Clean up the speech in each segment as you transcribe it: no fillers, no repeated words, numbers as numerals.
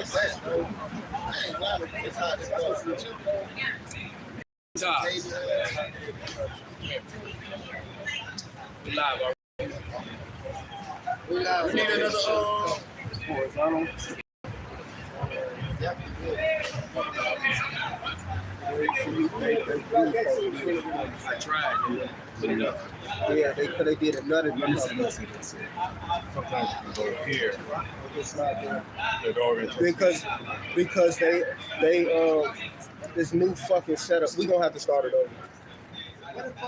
We live already. We need another horizontal. I tried. Put it up. Yeah, they could have did another. Sometimes you can go here. Because they this new fucking setup. We gonna have to start it over.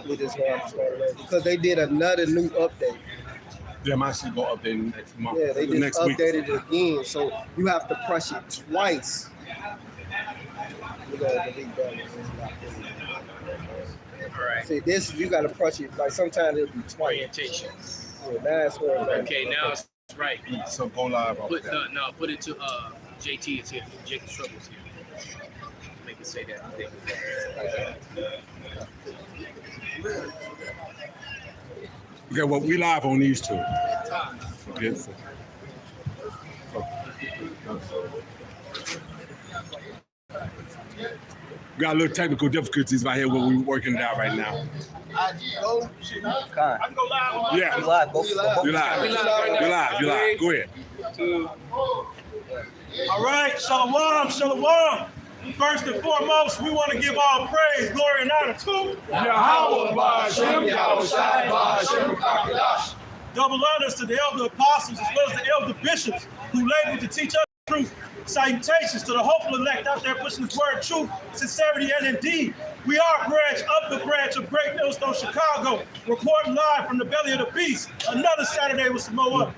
We just gonna have to start it over because they did another new update. Yeah, I'm actually going to update next month. Yeah, they just next updated week. it again, so you have to press it twice. We gotta delete that one. All right. See, this you gotta press it like sometimes it'll be twice. Orientation. Yeah, that's where. Okay, now it's right. So go live. Put put it to JT is here. Jacob Struggle is here. Make it say that. Okay, well, we live on these two. Okay. We got a little technical difficulties right here when we're working it out right now. I can go live. Yeah. You live. Both. You live. You live. Go ahead. All right, shalom, shalom. First and foremost, we want to give all praise, glory, and honor to Yahweh Ba'Shem, Yahushai Ba'Shem Kakadash. double honors to the elder apostles as well as the elder bishops who labored to teach us the truth. Salutations to the hopeful elect out there pushing this word truth, sincerity, and indeed. We are a branch of the branch of Great Millstone, Chicago, reporting live from the belly of the beast. Another Saturday with Samoa.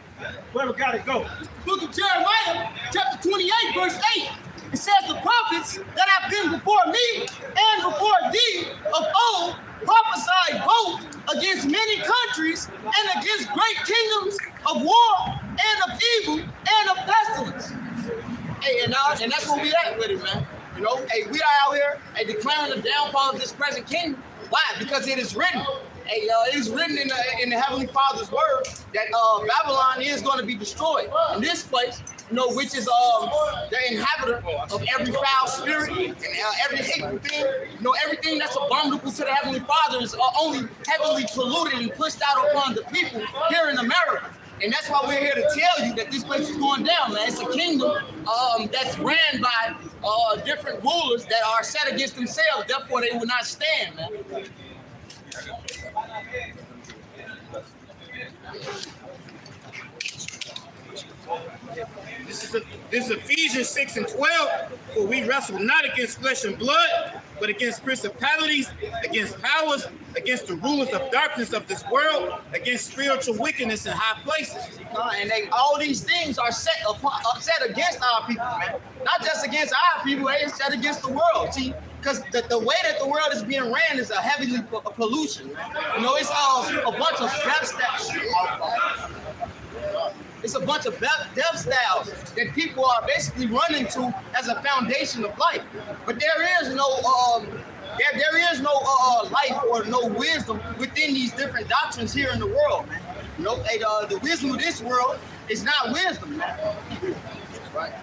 Whoever got it, go. Book of Jeremiah, chapter 28, verse 8. It says, the prophets that have been before me and before thee of old prophesied both against many countries and against great kingdoms of war and of evil and of pestilence. Hey, and that's where we at with it, man. You know, hey, we are out here declaring the downfall of this present kingdom. Why? Because it is written. Hey, it is written in the Heavenly Father's word that Babylon is going to be destroyed. In this place, you know, which is the inhabitor of every foul spirit and every hateful thing. You know, everything that's abominable to the Heavenly Father is only heavily polluted and pushed out upon the people here in America. And that's why we're here to tell you that this place is going down, man. It's a kingdom that's ran by different rulers that are set against themselves. Therefore, they will not stand, man. This is Ephesians 6 and 12, for we wrestle not against flesh and blood, but against principalities, against powers, against the rulers of darkness of this world, against spiritual wickedness in high places. And all these things are set against our people, man. Not just against our people, it's set against the world. See, because the way that the world is being ran is a heavy pollution, man. You know, it's a bunch of death styles. It's a bunch of death styles that people are basically running to as a foundation of life. But there is no life or no wisdom within these different doctrines here in the world, man. You know, the wisdom of this world is not wisdom, man. Right.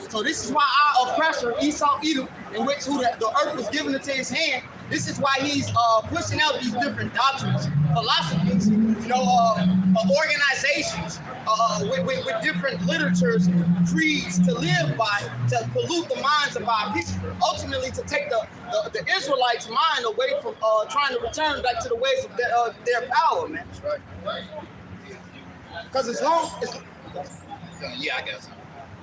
So this is why our oppressor, Esau Edom, in which the earth was given into his hand, this is why he's pushing out these different doctrines, philosophies, you know, organizations with different literatures, creeds to live by, to pollute the minds of our people, ultimately to take the Israelites' mind away from trying to return back to the ways of their power, man. That's right. Because as long as... Yeah, I guess.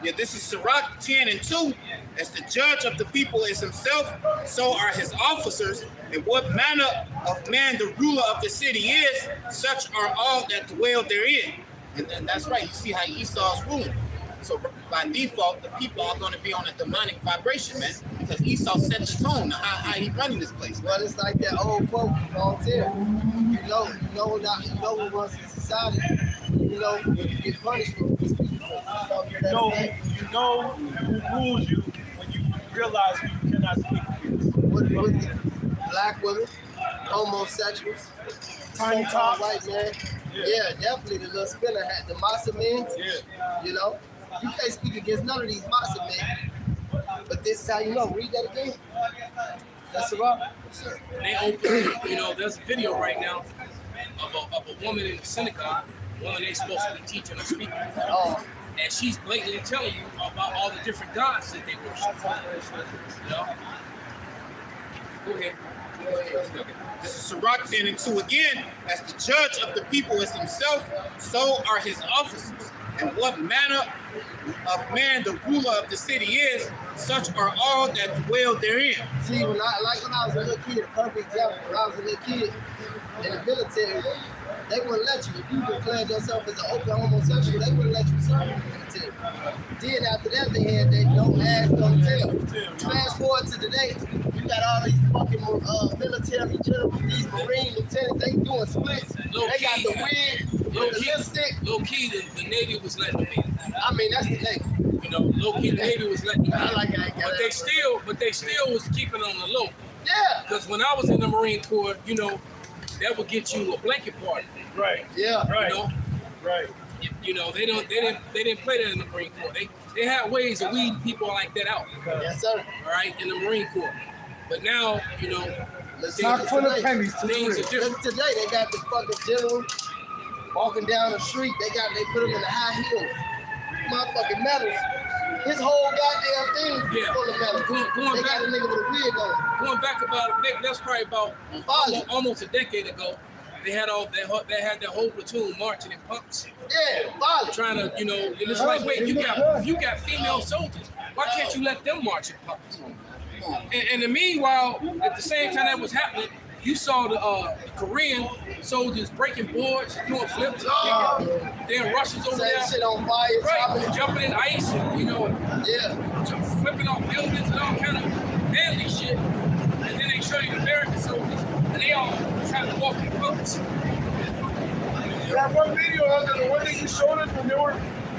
Yeah, this is Sirach 10 and 2. As the judge of the people is himself, so are his officers. And what manner of man the ruler of the city is, such are all that dwell therein. And that's right. You see how Esau's ruling. So by default, the people are going to be on a demonic vibration, man, because Esau set the tone of how he running this place. Well, it's like that old quote from Voltaire. You know who runs the society. You know, you get punished for these people. You know who rules you when you realize you cannot speak against. With the black women, homosexuals, Tiny tots. white man. Yeah, definitely the little spinner hat, the massa men. Yeah. You know, You can't speak against none of these Master men. But this is how you know. Read that again. That's about. They open, you know, there's a video right now of a woman in the synagogue, a woman they supposed to be teaching or speaking. Oh. And she's blatantly telling you about all the different gods that they worship. You know? Go ahead. This is Sirach 10 and 2 again. As the judge of the people is himself, so are his officers. And what manner of man the ruler of the city is, such are all that dwell therein. See, when I was a little kid, a perfect example, when I was a little kid in the military, they wouldn't let you. If you declared yourself as an open homosexual, they wouldn't let you serve in the military. Then after that, they had that don't ask, don't tell. Fast forward to today, you got all these fucking military generals, these Marine lieutenants, they doing splits. They got the wig, the lipstick. Low key, the Navy was letting them in. I mean, that's the Navy. You know, low key, the Navy was letting them in. I like that. But they still was keeping on the low. Yeah. Because when I was in the Marine Corps, you know, that would get you a blanket party. Right. Yeah. Right. You know, Right. you know they didn't play that in the Marine Corps. They had ways of weeding people like that out. Yes, sir. All right, in the Marine Corps. But now, you know, Not things, full of pennies. things are different. Look, today they got the fucking general walking down the street. They put him in the high heels, motherfucking medals. His whole goddamn thing full of medals. Going They back, got a nigga with a wig on. going back about that's probably about almost a decade ago. They had that whole platoon marching in pumps, Yeah, violent. trying to, you know, and it's like, wait, you got female soldiers. Why can't you let them march in pumps? And the meanwhile, at the same time that was happening, you saw the Korean soldiers breaking boards, doing flips, then Russians over Set there, shit on fire. right, jumping in ice, and, you know, Yeah. flipping off buildings and all kind of manly shit. And then they show you the American soldiers, and they all trying to walk in pumps. That one video, the one that you showed us when they were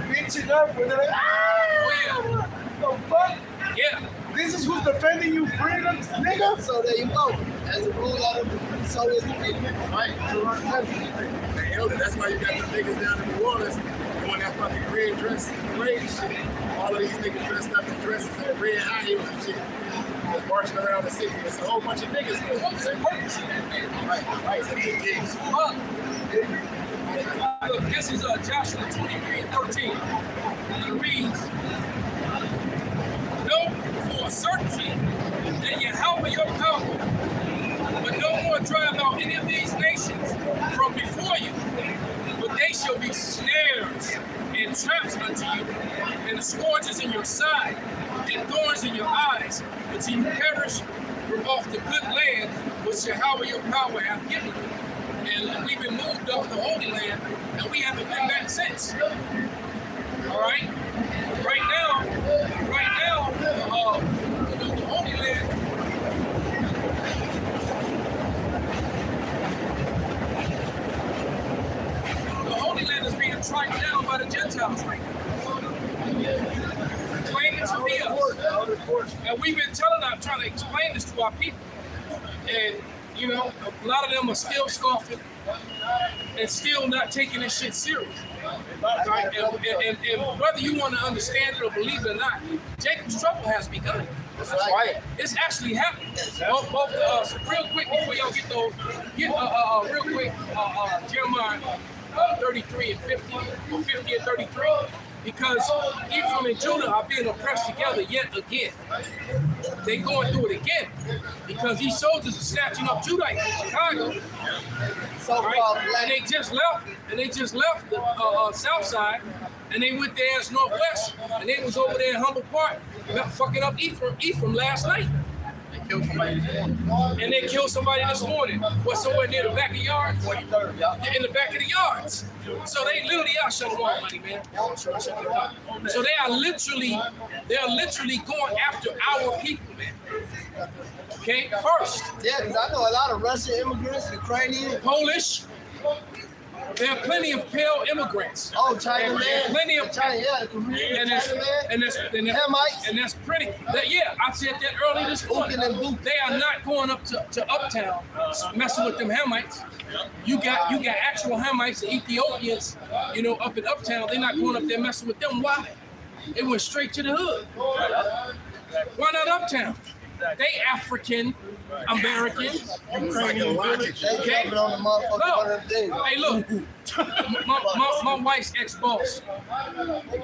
reaching up, when they're like, ah! Oh The fuck? yeah, This is who's defending you, freedom, nigga? So there you go. As a rule of so is the people. Right. Hey, Elder, that's why you got the niggas down in New Orleans doing that fucking red dress parade shit. All of these niggas dressed up in dresses and red high heels and shit. Just marching around the city. It's a whole bunch of niggas. What's the purpose of that? Right. It's a big game. fuck. Look, this is Joshua 23:13. And it reads, know for a certainty that Yahweh your power will no more drive out any of these nations from before you, but they shall be snares and traps unto you, and the scourges in your side, and thorns in your eyes, until you perish from off the good land which Yahweh your power hath given you. And we've been moved off the Holy Land, and we haven't been back since. All right? Right now, the Holy Land, is being tracked down by the Gentiles right now. Claiming to be us. And we've been trying to explain this to our people. And, you know, a lot of them are still scoffing and still not taking this shit serious. Right? And whether you want to understand it or believe it or not, Jacob's trouble has begun. That's right. It's actually happening. Both real quick before y'all get those, real quick, Jeremiah 33 and 50, or 50 and 33, because Ephraim and Judah are being oppressed together yet again. They going through it again because these soldiers are snatching up Judites in Chicago. So Right? And they just left the south side, and they went their ass northwest, and they was over there in Humboldt Park, fucking up Ephraim last night. And they killed somebody this morning. What, somewhere near the back of yards? In the back of the yards. So they literally are shutting off money, man. So they are literally going after our people, man. Okay, first. Yeah, because I know a lot of Russian immigrants, Ukrainian, Polish. There are plenty of pale immigrants. oh, China man, Plenty of China, yeah, the Korean, and China man, Hamites. that's pretty. Yeah, I said that early this morning. They are not going up to uptown messing with them Hamites. You got actual Hamites and Ethiopians, you know, up in uptown. They're not going up there messing with them. Why? It went straight to the hood. Why not uptown? They African Americans. They jumping on the motherfucker No. one of them things. Hey, look, my wife's ex-boss.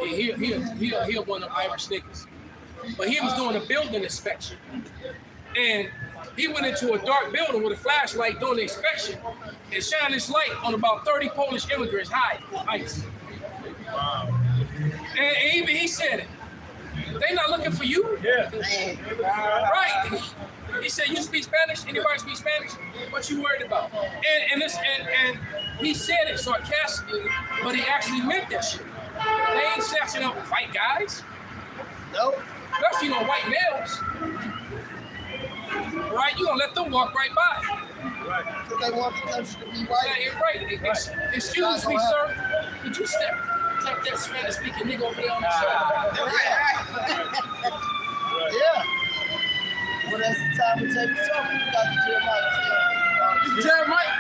He one of them Irish niggas, but he was doing a building inspection, and he went into a dark building with a flashlight doing the inspection, and shined his light on about 30 Polish immigrants hiding ICE. And even he said it. They not looking for you. Yeah. Right. He said, "You speak Spanish? Anybody speak Spanish? What you worried about?" And he said it sarcastically, but he actually meant that shit. They ain't snatching up white guys, Nope. especially white males. Right? You gonna let them walk right by? Because they want the country to be Yeah, white. you're right. Excuse me, sir. Could you tap that Spanish speaking nigga over there on the shoulder? Yeah. Well, that's the time to take the talk. We got the Jeremiah. This is Jeremiah.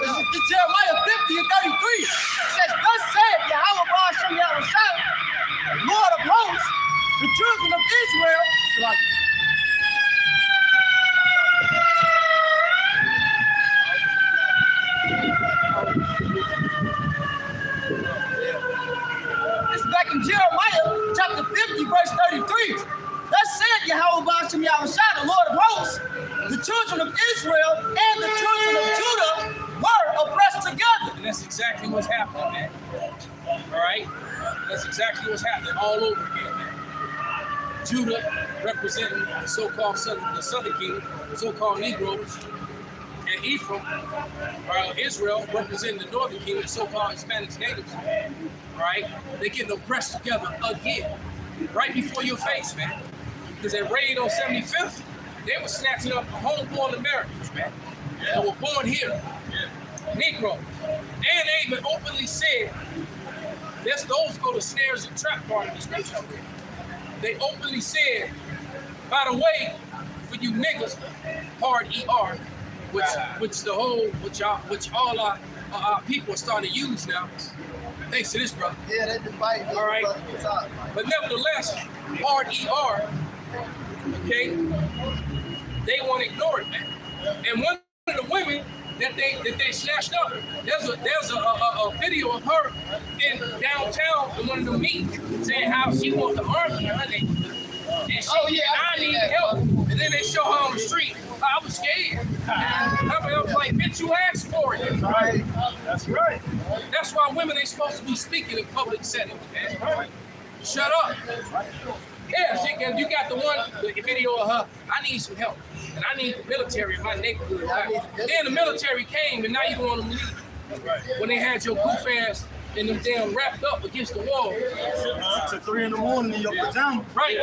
This is Jeremiah 50 and 33. It says, "Thus saith Yahweh Ba'ashem Yahushua, Lord of hosts, the children of Israel." Like, it's back in Jeremiah chapter 50, verse 33. Thus said Yahweh Ba'ashem Yahushua, the Lord of hosts, the children of Israel and the children of Judah were oppressed together. And that's exactly what's happening, man. All right? That's exactly what's happening all over again, man. Judah representing the so-called southern kingdom, so-called Negroes, and Ephraim, or Israel, representing the northern kingdom, the so-called Hispanic natives. Right? They're getting oppressed together again, right before your face, man. Because that raid on 75th, they were snatching up homeborn Americans, man, that were born here, Negro. And they even openly said, those go to snares and trap part of the scripture. They openly said, by the way, for you niggas, hard ER, which all our people are starting to use now. Thanks to this, brother. Yeah, they've been fighting. All right. But nevertheless, hard ER, okay, they want to ignore it, man. And one of the women that they snatched up, there's a video of her in downtown in one of the meetings saying how she wants the army her name. And she, I need help. And then they show her on the street. I was scared. I was like, bitch, you asked for it. That's right. That's right. That's why women ain't supposed to be speaking in public settings, man. Shut up. Yeah, you got the video of her, I need some help. And I need the military in my neighborhood. Then the military came and now you don't want them to leave. When they had your goof ass and them damn wrapped up against the wall. To 3 in the morning in your pajamas. Right.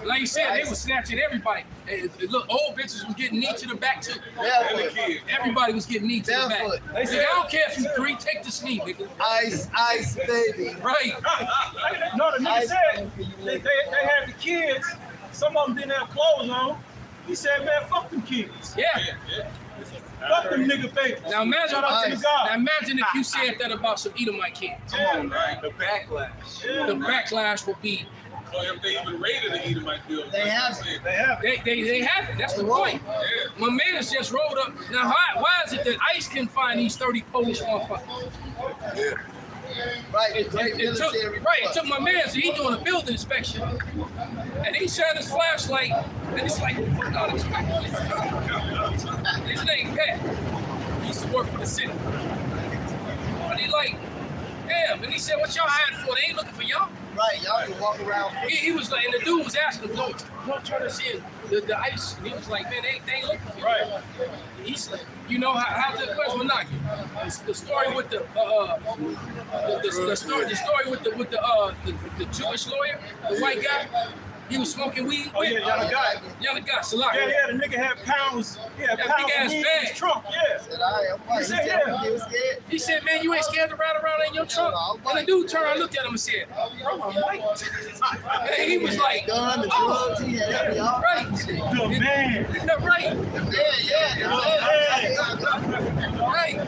Like you said, they were snatching everybody. And look, old bitches was getting knee to the back too. Barefoot. Everybody was getting knee to the back. Barefoot. They said, I don't care if you 3, take the knee, nigga. Ice, baby. Right. No, the nigga said they had the kids. Some of them didn't have clothes on. He said, man, fuck them kids. Yeah. Fuck them nigga babies. Now imagine, Shout out to the God. now imagine if you said that about some Edomite kids. Come on, man. The backlash. Yeah, The man. backlash would be, So if they even raided the Edomite building, They have it. They have it. they have it. That's the point. My man has just rolled up. Now, why is it that ICE can find these 30 Polish motherfuckers? Right, It took my man, so he doing a building inspection, and he shined his flashlight, and it's like, fuck all this crap. His name Pat. He used to work for the city. But he like, damn, and he said, what y'all hired for? They ain't looking for y'all. Right, y'all can walk around. He was like, and the dude was asking him, don't try to see the ICE. And he was like, man, they ain't looking for you. Right. He's like, you know how's that question? The story with the story with the Jewish lawyer, the white guy. He was smoking weed. Oh, yeah, y'all got it. Y'all got Salak. Yeah, the nigga had pounds. He had That pounds big-ass of weed in bag. his trunk. Yeah. Said, all right, I'm white. He said, Yeah. he was scared. He said, man, you ain't scared to ride around in your trunk? And the dude turned around and looked at him and said, bro, I'm white. And he was like, Gun, the oh, drugs, he had every all. right. The man. Right. Yeah. Right.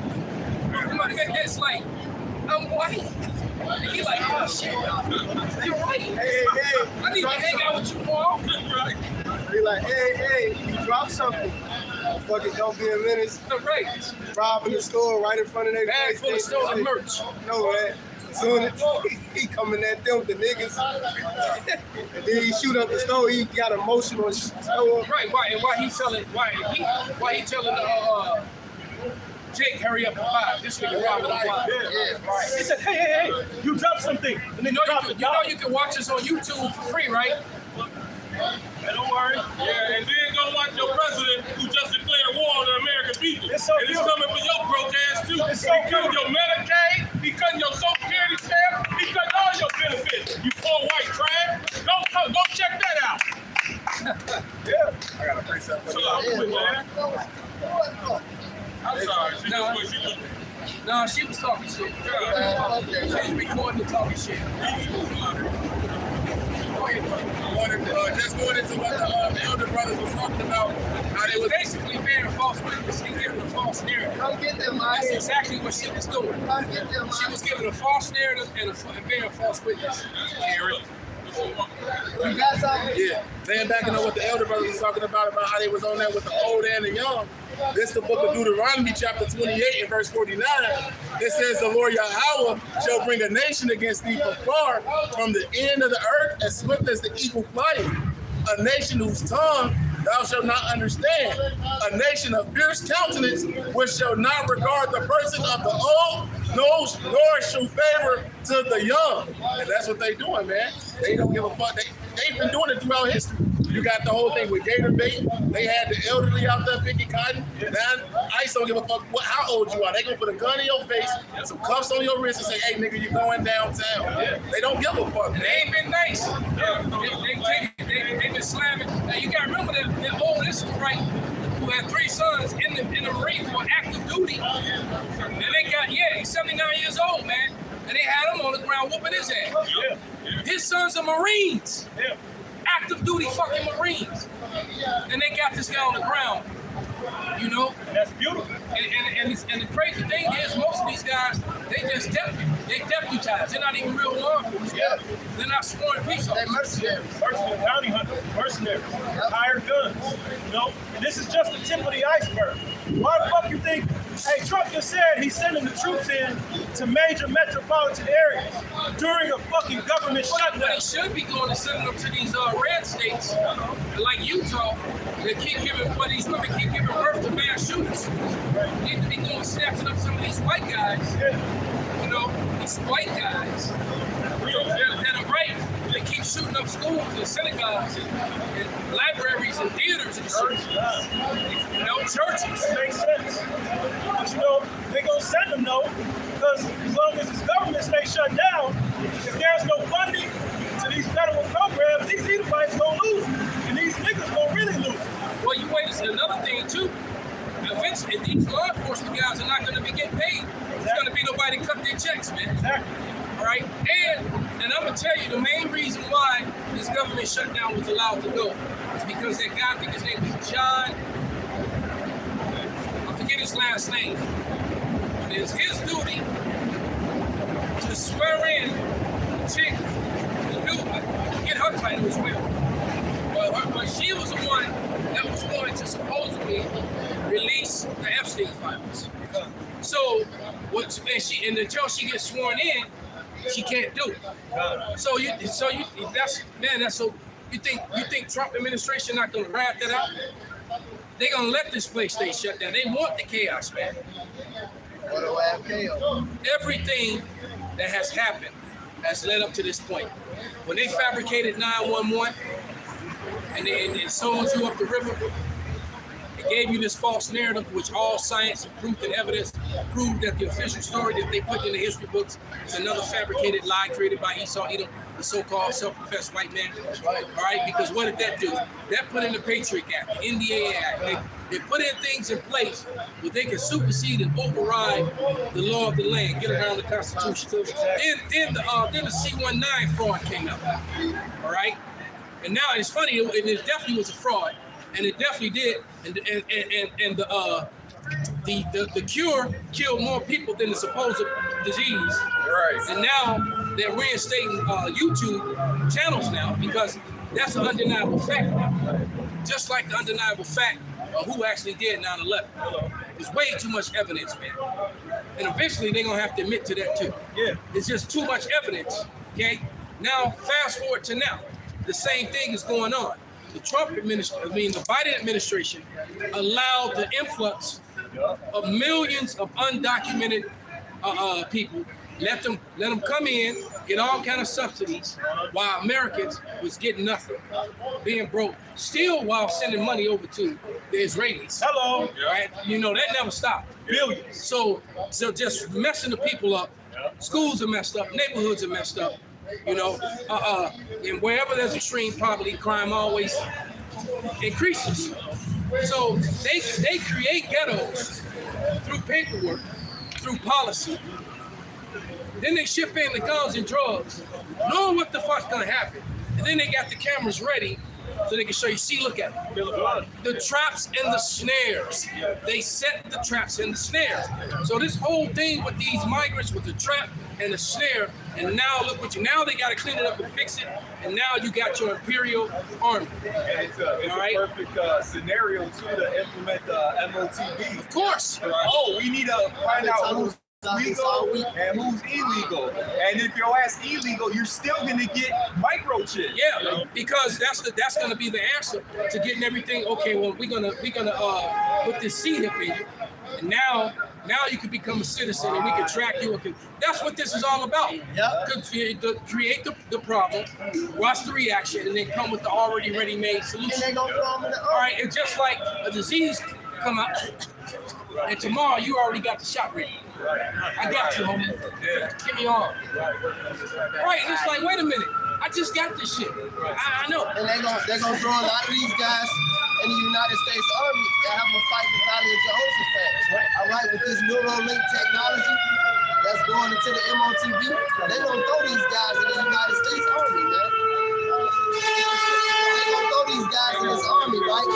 It's like, I'm white. And he like, oh shit, you're right. Hey, I need to hang out with you more often, right? Be like, hey, you drop something. Fucking don't be a menace. Right. Robbing the store right in front of their Bag face. full of stolen merch. No, man. Soon as he coming at them, the niggas. And then he shoot up the store. He got emotional and store. Right. Why? And why he telling Jake, hurry up and buy. This nigga robbing the block. He said, hey, you dropped something. And then You know you can watch us on YouTube for free, right? Hey, don't worry. Yeah, and then go watch your president who just declared war on the American people. It's so and he's beautiful. coming for your broke ass too. It's so He cutting your Medicaid, he cutting your Social Security stamp, he cutting all your benefits. You poor white trash. Go check that out. Yeah. I got a precept for So you. I'm quick, man. I'm sorry. She No. just what she looked No, she was talking shit. She was recording and talking shit. Just going into what the elder brothers was talking about, how They they was was basically bearing false witness and giving a false narrative. Come get them, That's man. exactly what she was doing. Come get them, She was giving a false narrative and bearing false witness. You got something? Yeah, laying back and know what the elder brothers was talking about how they was on that with the old and the young. This the book of Deuteronomy, chapter 28 and verse 49. It says, the Lord Yahweh shall bring a nation against thee from far, from the end of the earth, as swift as the eagle flying. A nation whose tongue thou shalt not understand. A nation of fierce countenance, which shall not regard the person of the old, nor show favor to the young. And that's what they doing, man. They don't give a fuck. They've been doing it throughout history. You got the whole thing with gator bait. They had the elderly out there picking cotton. Now, ICE don't give a fuck how old you are. They gonna put a gun in your face, some cuffs on your wrist, and say, hey, nigga, you going downtown. They don't give a fuck. And they ain't been nice. They been slamming. Now you gotta remember that old Israelite who had 3 sons in the Marine Corps active duty. And they got, he's 79 years old, man. And they had him on the ground whooping his ass. His sons are Marines. Active duty fucking Marines. And they got this guy on the ground. You know? That's beautiful. And the crazy thing is, most of these guys, they just deputized. They're not even real law enforcement. They're not sworn police They officers. mercenaries. Mercenary, bounty hunters, mercenaries, hired guns. You know, and this is just the tip of the iceberg. Why the fuck you think? Hey, Trump just said he's sending the troops in to major metropolitan areas during a fucking government What shutdown. they should be doing is sending them to these red states, like Utah, that keep giving, where these women keep giving birth to mass shooters. They need to be going snatching up some of these white guys, you know, these white guys, that are right. They keep shooting up schools and synagogues and libraries and theaters and shit. You know, churches. That makes sense. But you know, they gonna send them though, because as long as this government stays shut down, if there's no funding to these federal programs, these Edomites gonna lose. And these niggas gonna really lose. Well, you wait, another thing too. Eventually, these law enforcement guys are not going to be getting paid. There's going to be nobody to cut their checks, man. Exactly. All right? And I'm going to tell you, the main reason why this government shutdown was allowed to go is because that guy, I think his name was John, I forget his last name, but it's his duty to swear in the chick, the new, I forget her title as well. But she was the one that was going to supposedly release the Epstein files. So, until she gets sworn in, she can't do it. So you think Trump administration not gonna wrap that out? They're gonna let this place stay shut down. They want the chaos, man. What do I have chaos? Everything that has happened has led up to this point. When they fabricated 911 and they sold you up the river, it gave you this false narrative, which all science and proof and evidence proved that the official story that they put in the history books is another fabricated lie created by Esau Edom, the so-called self-professed white man. All right, because what did that do? That put in the Patriot Act, the NDAA Act. They put in things in place where they can supersede and override the law of the land, get around the Constitution. Then the C-19 fraud came out. All right, and now it's funny, and it definitely was a fraud. And it definitely did, and the cure killed more people than the supposed disease. Right. And now they're reinstating YouTube channels now because that's an undeniable fact now. Just like the undeniable fact of who actually did 9/11. There's way too much evidence, man. And eventually they're gonna have to admit to that too. Yeah. It's just too much evidence, okay? Now, fast forward to now. The same thing is going on. The the Biden administration allowed the influx of millions of undocumented people. Let them come in, get all kind of subsidies, while Americans was getting nothing, being broke. Still, while sending money over to the Israelis. Hello. Right? You know that never stopped. Billions. So just messing the people up. Schools are messed up. Neighborhoods are messed up. You know, and wherever there's extreme poverty, crime always increases. So they create ghettos through paperwork, through policy. Then they ship in the guns and drugs, knowing what the fuck's gonna happen. And then they got the cameras ready so they can show you, see, look at it. The traps and the snares. They set the traps and the snares. So this whole thing with these migrants was a trap and a snare, and now look what now they gotta clean it up and fix it, and now you got your Imperial Army. And it's a perfect scenario too to implement the MOTB. Of course. Oh, we need to find out who's legal and who's illegal. And if your ass illegal, you're still gonna get microchipped. Yeah, because that's gonna be the answer to getting everything. Okay, well we're gonna put this C-hip in you, and now you can become a citizen and we can track you. That's what this is all about. Yeah. Create the problem, watch the reaction, and then come with the already ready-made And solution. they gonna throw them in the All right, it's just like a disease come out, and tomorrow you already got the shot ready. I got you, homie. Give me on. Right, and it's like, wait a minute, I just got this shit. I know. And they're gonna throw a lot of these guys in the United States Army that have them fight the Valley of Jehoshaphat. All right, with this Neuralink technology that's going into the MOTB, they're gonna throw these guys in the United States Army, man. They're gonna throw these guys in this army, right?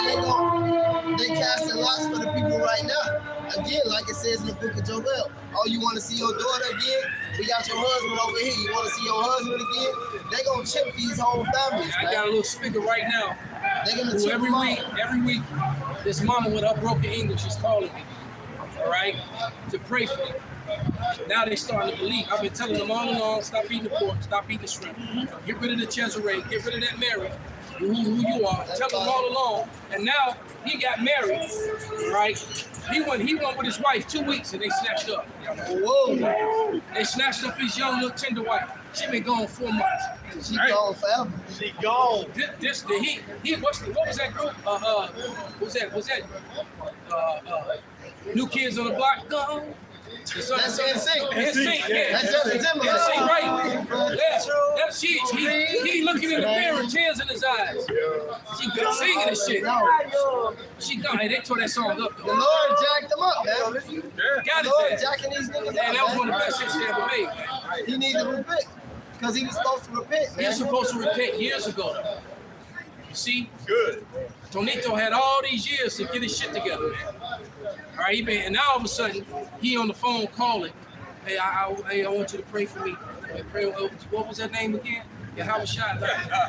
And they casting lots for the people right now. Again, like it says in the book of Joel, oh, you want to see your daughter again? We got your husband over here. You want to see your husband again? They gonna chip these whole families, I man. got a little speaker right now. They're gonna Who chip every them week, this mama with her broken English is calling me, all right, to pray for me. Now they starting to believe. I've been telling them all along, stop eating the pork, stop eating the shrimp, get rid of the Cesare, get rid of that Mary, who you are. Tell them all along. And now he got married, right? He went with his wife 2 weeks and they snatched up. Whoa. They snatched up his young little tender wife. She been gone 4 months. She gone forever. She gone. What was that group? Was that New Kids on the Block? Gone. That's NSYNC. NSYNC, yeah. That's Justin Timberlake. NSYNC, right? Yeah. He looking in the mirror, tears in his eyes. She been singing this shit. She gone. Hey, they tore that song up. The Lord jacked them up, man. Got The Lord it. jacking these niggas up, And that was one of the man. best shits they ever made. He needs to repent. Because he was supposed to repent, He man. was supposed to repent years ago. You see? Good. Tonito had all these years to get his shit together, man. All right, and now all of a sudden, he on the phone calling. Hey, I want you to pray for me. Pray, what was that name again? Yeah, how was shot?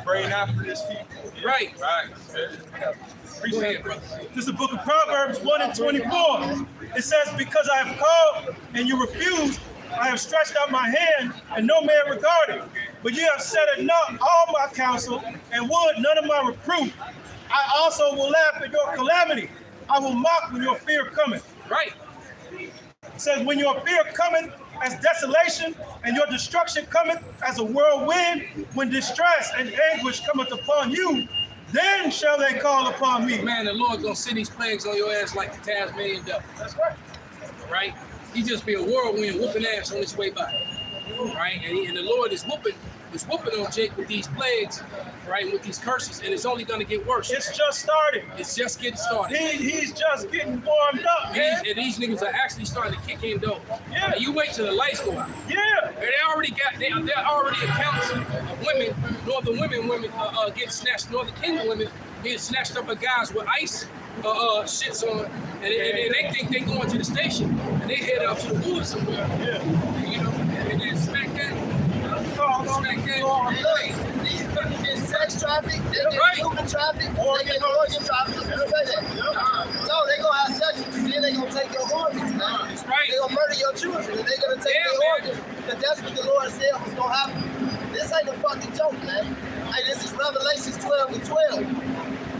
Praying out for this people. Right. Appreciate it, brother. This is the book of Proverbs 1:24. It says, because I have called and you refused, I have stretched out my hand and no man regarded. But you have set at naught all my counsel and would none of my reproof. I also will laugh at your calamity. I will mock when your fear cometh. Right. It says, when your fear cometh as desolation, and your destruction cometh as a whirlwind, when distress and anguish cometh upon you, then shall they call upon me. Man, the Lord gonna send these plagues on your ass like the Tasmanian devil. That's right. Right? He just be a whirlwind whooping ass on his way by. Right? And the Lord is whooping on Jake with these plagues, right? With these curses, and it's only gonna get worse. It's just started. It's just getting started. He's just getting warmed up, man. And these niggas are actually starting to kick in dough. Yeah. And you wait till the lights go out. Yeah. And there already accounts of women, northern getting snatched, northern kingdom women getting snatched up by guys with ice shits on, and they think they going to the station, and they head out to the woods somewhere. Yeah. You know, smack that. Look, these people get sex traffic, they get human traffic, they get organ traffic. So they gonna have sex with you, then they gonna take your organs, man. That's right. They gonna murder your children, and they gonna take their organs. Because that's what the Lord said was gonna happen. This ain't a fucking joke, man. Hey, this is Revelations 12:12.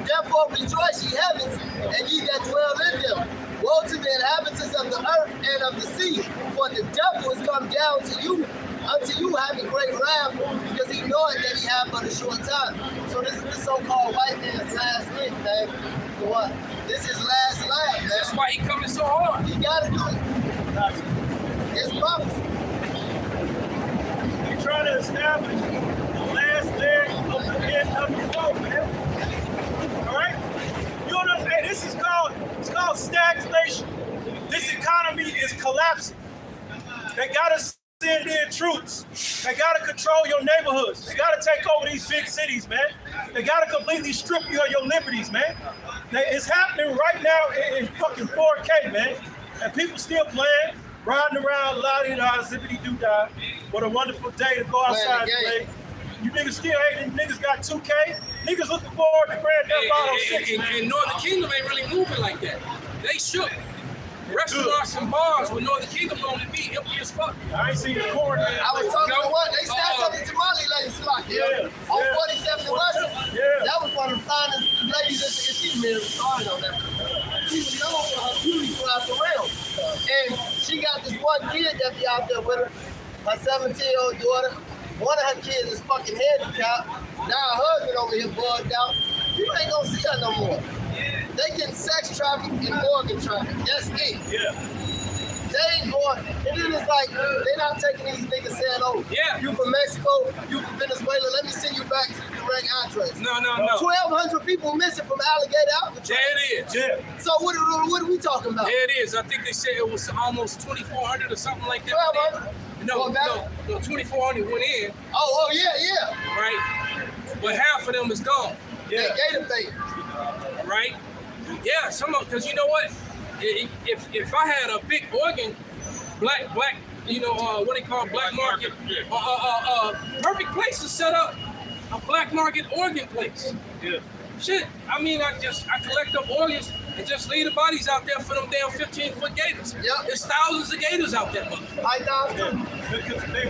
Therefore rejoice, ye heavens, and ye that dwell in them. Woe to the inhabitants of the earth and of the sea, for the devil is come down to you, unto you having great wrath, because he knoweth that he hath but a short time. So this is the so-called white man's last lick, man. For what? This is last laugh, man. That's why he coming so hard. He gotta do it. It's prophecy. They're trying to establish the last leg of the NWO, man. All right? You know, hey, this is called stagnation. This economy is collapsing. They gotta send in troops. They gotta control your neighborhoods. They gotta take over these big cities, man. They gotta completely strip you of your liberties, man. It's happening right now in fucking 4K, man. And people still playing, riding around, la-di-da, zippity-doo-dah. What a wonderful day to go outside and play. You niggas still hating, niggas got 2K. Niggas looking forward to Grand Theft Auto 6, man. And Northern Kingdom ain't really moving like that. They shook. Restaurants and bars with Northern Kingdom only be empty as fuck. I ain't seen the corn, man. I was talking to what? They snatched up the tamale lady slot. On 47th and Western. That was one of the finest ladies that she been started on that. She was known for her beauty throughout the realm. And she got this one kid that be out there with her, her 17-year-old daughter. One of her kids is fucking handicapped. Now her husband over here bugged out. You ain't gonna see her no more. They getting sex traffic and organ traffic. That's it. Yeah. They ain't going. And then it's like, they're not taking these niggas saying, oh, you from Mexico, you from Venezuela, let me send you back to the direct address. No. 1,200 people missing from Alligator Alcatraz. There it is. Yeah. So what are we talking about? There it is. I think they said it was almost 2,400 or something like that. 1,200? No, 2,400 went in. Oh, yeah. Right? But half of them is gone. Yeah. Gator bait. Right? Yeah, because you know what? If I had a big organ, black, you know, what they call black market, perfect place to set up a black market organ place. Yeah. Shit, I mean, I collect up organs and just leave the bodies out there for them damn 15-foot gators. Yep. There's thousands of gators out there, High down. Because they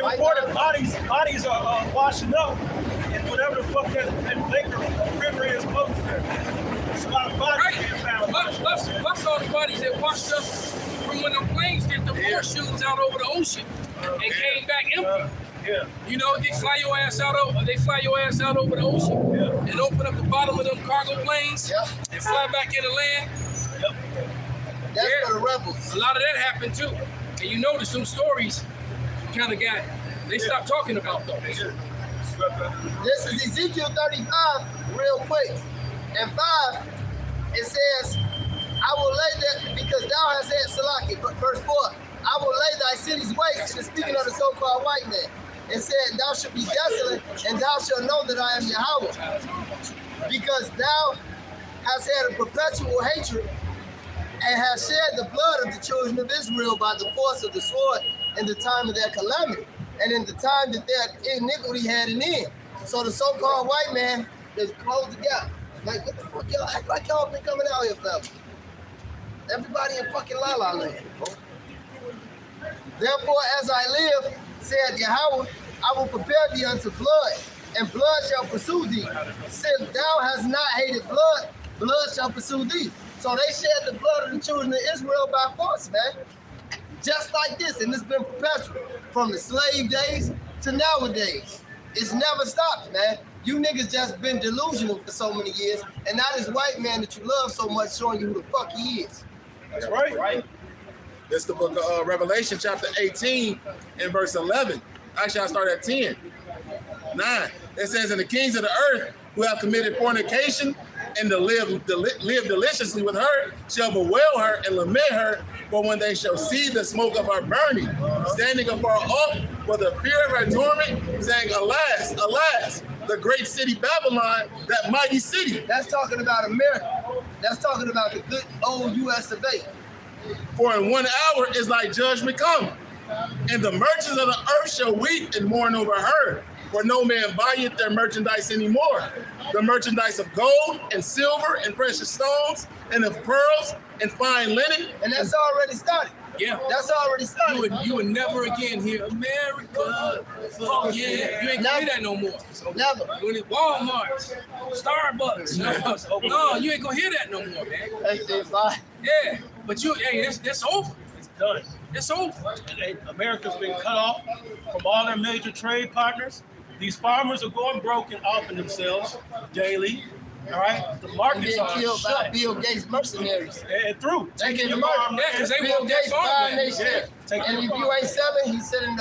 reported bodies are washing up, and whatever the fuck that liquor river is close there. There's a lot of bodies being found. Plus all the bodies that washed up from when the planes did the horseshoes out over the ocean and came back empty. You know, they fly your ass out over the ocean and open up the bottom of them cargo planes and fly back into land. That's for the rebels. A lot of that happened too. And you notice some stories they stopped talking about those. This is Ezekiel 35, real quick. And 5, it says, I will lay that, because thou hast said, Salaki, verse 4, I will lay thy cities waste, and speaking of the so-called white man. It said, thou shalt be desolate, and thou shalt know that I am Yahweh. Because thou hast had a perpetual hatred, and hast shed the blood of the children of Israel by the force of the sword in the time of their calamity, and in the time that their iniquity had an end. So the so-called white man is closed the gap. Like, what the fuck y'all act like y'all been coming out here, fella? Everybody in fucking La La Land, bro. Therefore, as I live, said Yahweh, I will prepare thee unto blood, and blood shall pursue thee. Since thou hast not hated blood, blood shall pursue thee. So they shed the blood of the children of Israel by force, man. Just like this, and it's been perpetual from the slave days to nowadays. It's never stopped, man. You niggas just been delusional for so many years, and now this white man that you love so much showing you who the fuck he is. That's right. This is the book of Revelation, chapter 18, and verse 11. Actually, I start at 10. 9. It says, and the kings of the earth who have committed fornication and to live deliciously with her shall bewail her and lament her, for when they shall see the smoke of her burning, standing afar off for the fear of her torment, saying, alas, alas, the great city Babylon, that mighty city. That's talking about America. That's talking about the good old U.S. of A. For in 1 hour is thy judgment come. And the merchants of the earth shall weep and mourn over her, for no man buyeth their merchandise anymore. The merchandise of gold and silver and precious stones and of pearls and fine linen. And that's already started. Yeah. That's already started. You would never again hear America. Fuck yeah. You ain't gonna hear that no more. Never. When it's Walmart, Starbucks. No, you ain't gonna hear that no more, man. That's it, bye. Yeah. But that's over. It's done. It's over. America's been cut off from all their major trade partners. These farmers are going broke and offing themselves daily. All right, the markets Being are killed by shut. Bill Gates mercenaries. And through Taking taking the your market. farm, Yeah, because they Bill want that Gates buying farmland. they shit. Taking And if your you ain't selling, he's selling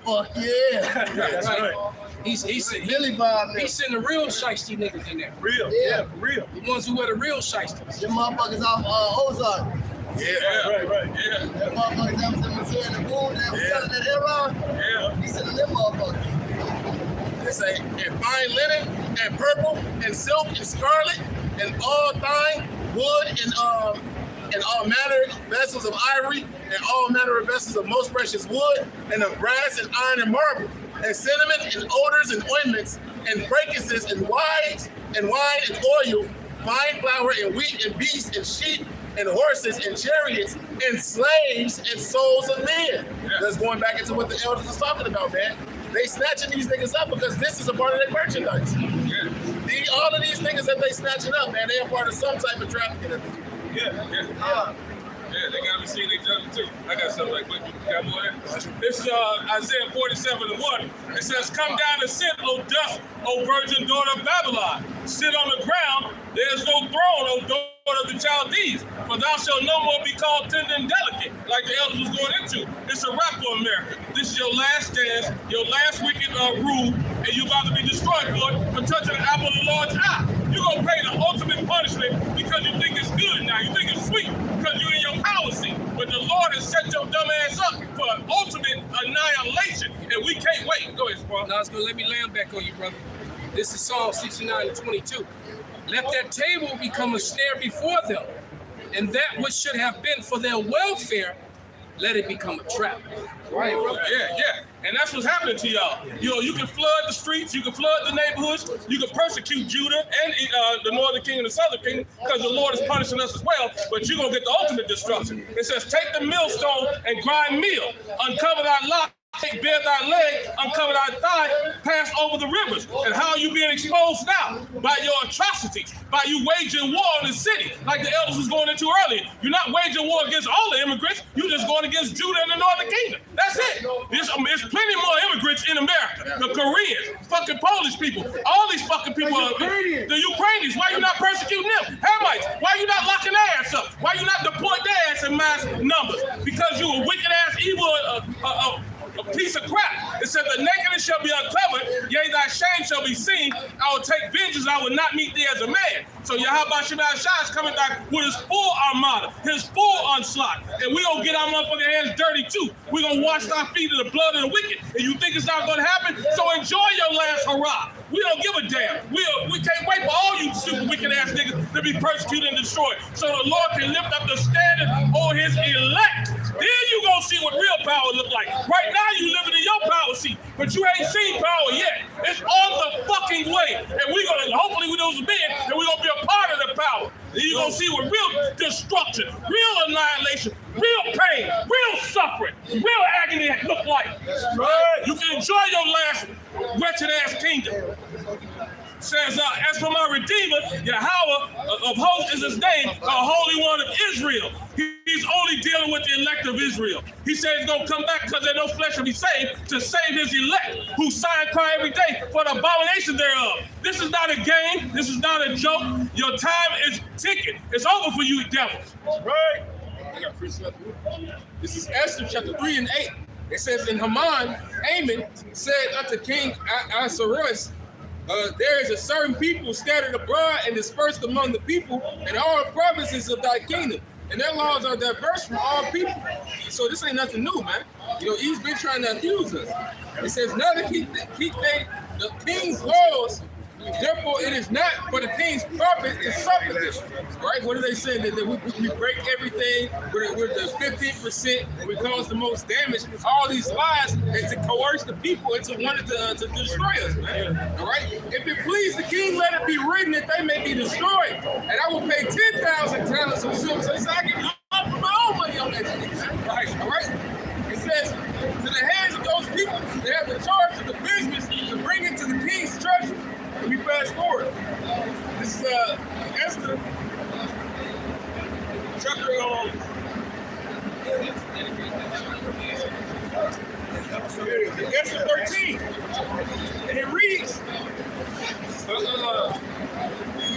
fuck yeah. That's right. He's Billy buying them. He's sending the real shiesty niggas in there. Real, Yeah. for real. The ones who are the real shiesties. Them motherfuckers off Ozark. Yeah. Right. Yeah, Them motherfuckers that was in the boom that was selling that heroin. yeah. He's selling them motherfuckers. They say, and fine linen, and purple, and silk, and scarlet, and all thine, wood, and all manner of vessels of ivory, and all manner of vessels of most precious wood, and of brass, and iron, and marble, and cinnamon, and odors, and ointments, and frankincense, and wine, and oil, fine flour, and wheat, and beasts, and sheep, and horses, and chariots, and slaves, and souls of men. That's going back into what the elders was talking about, man. They snatching these niggas up because this is a part of their merchandise. All of these niggas that they snatching up, man, they are part of some type of trafficking. Yeah, they gotta be seeing each other too. I got something like that. You got more there? This is Isaiah 47:1. It says, "Come down and sit, O dust, O virgin daughter of Babylon. Sit on the ground. There is no throne, O daughter of the Chaldees. For thou shalt no more be called tender and delicate," like the elders was going into. It's a wrap for America. This is your last dance, your last wicked rule, and you're about to be destroyed for it for touching the apple of the Lord's eye. You're gonna pay the ultimate punishment because you think it's good now. You think it's sweet because you're in your power seat. But the Lord has set your dumb ass up for ultimate annihilation, and we can't wait. Go ahead, Spark. Now it's gonna let me land back on you, brother. This is Psalm 69:22. Let that table become a snare before them, and that which should have been for their welfare, let it become a trap. Right, bro. Yeah. And that's what's happening to y'all. You can flood the streets, you can flood the neighborhoods, you can persecute Judah and the northern kingdom and the southern kingdom because the Lord is punishing us as well, but you're going to get the ultimate destruction. It says, take the millstone and grind meal, uncover thy lock, take bare thy leg, uncover thy thigh, pass over the rivers. And how are you being exposed now? By your atrocities, by you waging war in the city, like the elders was going into earlier. You're not waging war against all the immigrants, you're just going against Judah and the northern kingdom. That's it. There's plenty more immigrants in America. The Koreans, fucking Polish people, all these fucking people, the Ukrainians, why you not persecuting them? Hamites, why you not locking their ass up? Why you not deporting their ass in mass numbers? Because you a wicked ass evil, a piece of crap. It said, the nakedness shall be uncovered, yea, thy shame shall be seen. I will take vengeance, I will not meet thee as a man. So Yahweh Shemai Shai is coming back with his full armada, his full onslaught. And we're going to get our motherfucking hands dirty too. We're going to wash our feet in the blood of the wicked. And you think it's not going to happen? So enjoy your last hurrah. We don't give a damn. We can't wait for all you stupid wicked ass niggas to be persecuted and destroyed. So the Lord can lift up the standard on his elect. Then you gonna see what real power look like. Right now you living in your power seat, but you ain't seen power yet. It's on the fucking way. And we gonna, hopefully we those men, and we gonna be a part of the power. Then you gonna see what real destruction, real annihilation, real pain, real suffering, real agony look like. Right? You can enjoy your last wretched ass kingdom. Says, as for my Redeemer, Yahweh of hosts is his name, the Holy One of Israel. He's only dealing with the elect of Israel. He said he's going to come back because there's no flesh will be saved to save his elect, who sigh and cry every day for the abomination thereof. This is not a game. This is not a joke. Your time is ticking. It's over for you devils. Right? I got precept. This is Esther chapter 3 and 8. It says, in Haman, Haman said unto King Ahasuerus, there is a certain people scattered abroad and dispersed among the people in all provinces of thy kingdom, and their laws are diverse from all people. So this ain't nothing new, man. You know, he's been trying to accuse us. It says, now to keep the king's laws Therefore, it is not for the king's profit to suffer this. Right? What do they say? That we break everything. We're the 15%. We cause the most damage. All these lies and to coerce the people into wanting to destroy us. Man. All right? If it please the king, let it be written that they may be destroyed. And I will pay 10,000 talents of silver. So he said, I give you all my own money on that shit. Right? All right? It says, to the hands of those people, they have the charge of the business to bring it to the king's treasury. And we fast forward. This is Esther. Chapter Esther 13. And it reads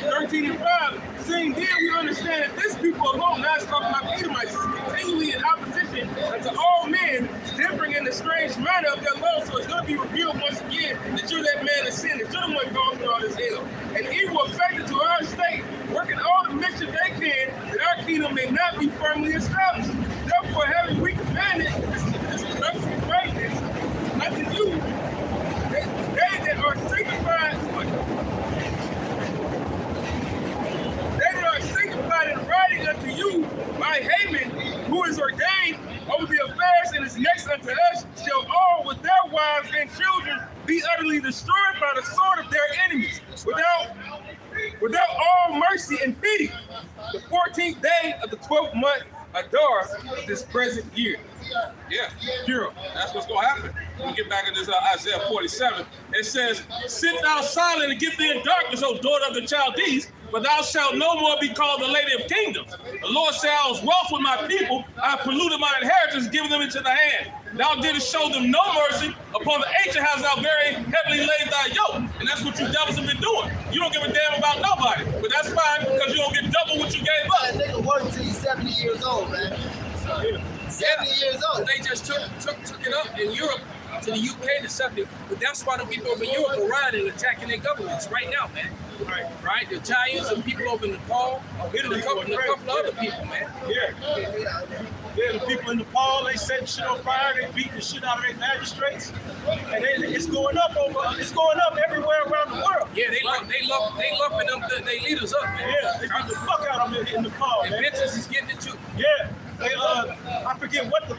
13 and 5. Seeing then we understand that this people alone, now it's talking about the Edomites, is continually in opposition unto all men, differing in the strange manner of their law. So it's going to be revealed once again that you're that man of sin, that you're the one causing all this ill. And evil affected to our state, working all the mischief they can, that our kingdom may not be firmly established. Therefore, having we commanded this production greatness unto you, they that are sanctified, in writing unto you by Haman, who is ordained over the affairs and is next unto us, shall all with their wives and children be utterly destroyed by the sword of their enemies, without all mercy and pity, the 14th day of the 12th month, Adar, of this present year. Yeah, Hero. That's what's going to happen. We get back in this Isaiah 47. It says, sit thou silent and get thee in darkness, O daughter of the Chaldees, but thou shalt no more be called the lady of kingdoms. The Lord said, I was wroth with my people. I have polluted my inheritance, giving them into the hand. Thou didst show them no mercy. Upon the ancient house thou very heavily laid thy yoke. And that's what you devils have been doing. You don't give a damn about nobody. But that's fine, because you don't get double what you gave up. That nigga worked till he's 70 years old, man. 70 years old. They just took it up in Europe to the UK to something, but that's why the people over in Europe are riding and attacking their governments right now, man. Right? The Italians and people over in Nepal, and a couple of other people, man. Yeah, the people in Nepal, they setting shit on fire, they beating the shit out of their magistrates, and it's going up everywhere around the world. Yeah, they lumping them their leaders up, man. Yeah, they beat the fuck out of them in Nepal. And bitches is getting it too. Yeah. They, I forget who the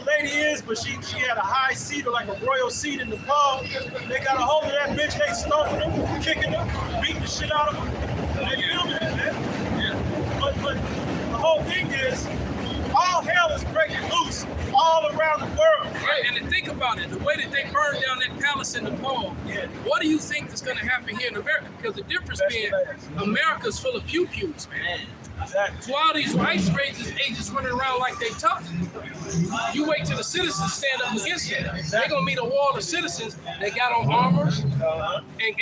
lady is, but she had a high seat or like a royal seat in Nepal. They got a hold of that bitch, they stomping them, kicking them, beating the shit out of them. They filming it, man. Yeah. But the whole thing is, all hell is breaking loose all around the world. Right, and to think about it, the way that they burned down that palace in Nepal, what do you think is going to happen here in America? Because the difference being, America's full of pew-pews, man. Exactly. So all these rights agents running around like they tough. You wait till the citizens stand up against them. They're gonna meet a wall of citizens that got on armor and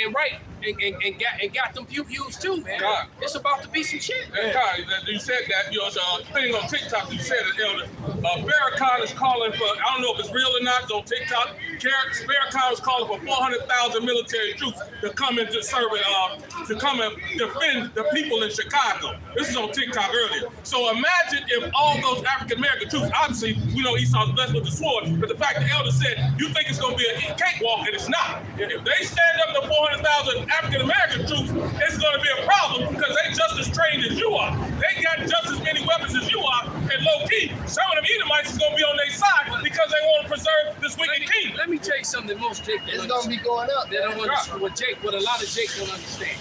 got them pew-pews too, man. God. It's about to be some shit. And Kai, you said that, you know, thing on TikTok, you said it, Elder. Farrakhan is calling for, I don't know if it's real or not, it's on TikTok. Farrakhan is calling for 400,000 military troops to come and to come and defend the people in Chicago. This is on TikTok earlier. So imagine if all those African American troops, obviously, we know Esau's blessed with the sword, but the fact the Elder said, you think it's going to be a cakewalk, and it's not. If they stand up to 400,000 African American troops, it's going to be a problem because they just as trained as you are. They got just as many weapons as you are, and low key, some of them Edomites is going to be on their side because they want to preserve this wicked king. Let me tell you something that most Jake It's going to be going up. They don't understand what a lot of Jake don't understand.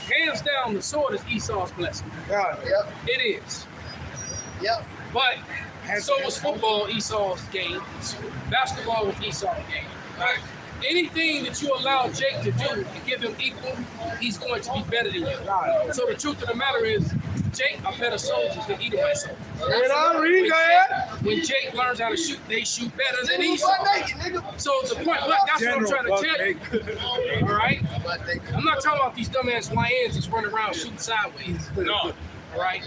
Hands down, the sword is Esau's blessing. Yep. It is. Yep. But so was football Esau's game. Basketball was Esau's game. Right? Anything that you allow Jake to do and give him equal, he's going to be better than you. So the truth of the matter is, Jake are better soldiers than Edomite soldiers. When Jake learns how to shoot, they shoot better than Esau. So the point, that's what I'm trying to tell you. All right? I'm not talking about these dumbass YNs that's running around shooting sideways. No. All right?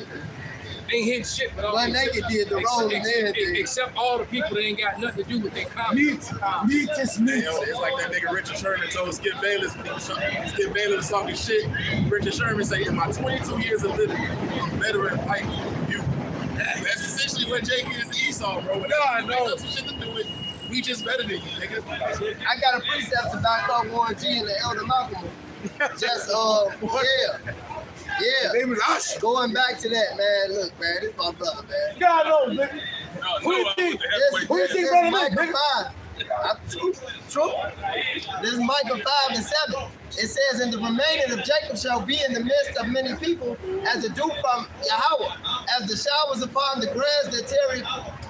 They ain't hitting shit, but all except all the people that ain't got nothing to do with their confidence. Meat is meat. It's like that nigga Richard Sherman told Skip Bayless was talking shit. Richard Sherman said, in my 22 years of living, I'm better at fighting you. That's essentially what Jake is to Esau, bro. No, I know. Shit to do with We just better than you, nigga. I got a precept to back up Warren G and the Elder Malcolm. Just yeah. Name is Ash. Going back to that, man. Look, man, this my brother, man. God knows, nigga. Who you think? Who you think better than Micah 5? True. This is Micah 5 and 7. It says, and the remaining of Jacob shall be in the midst of many people as the dew from Yahweh, as the showers upon the grass that tarry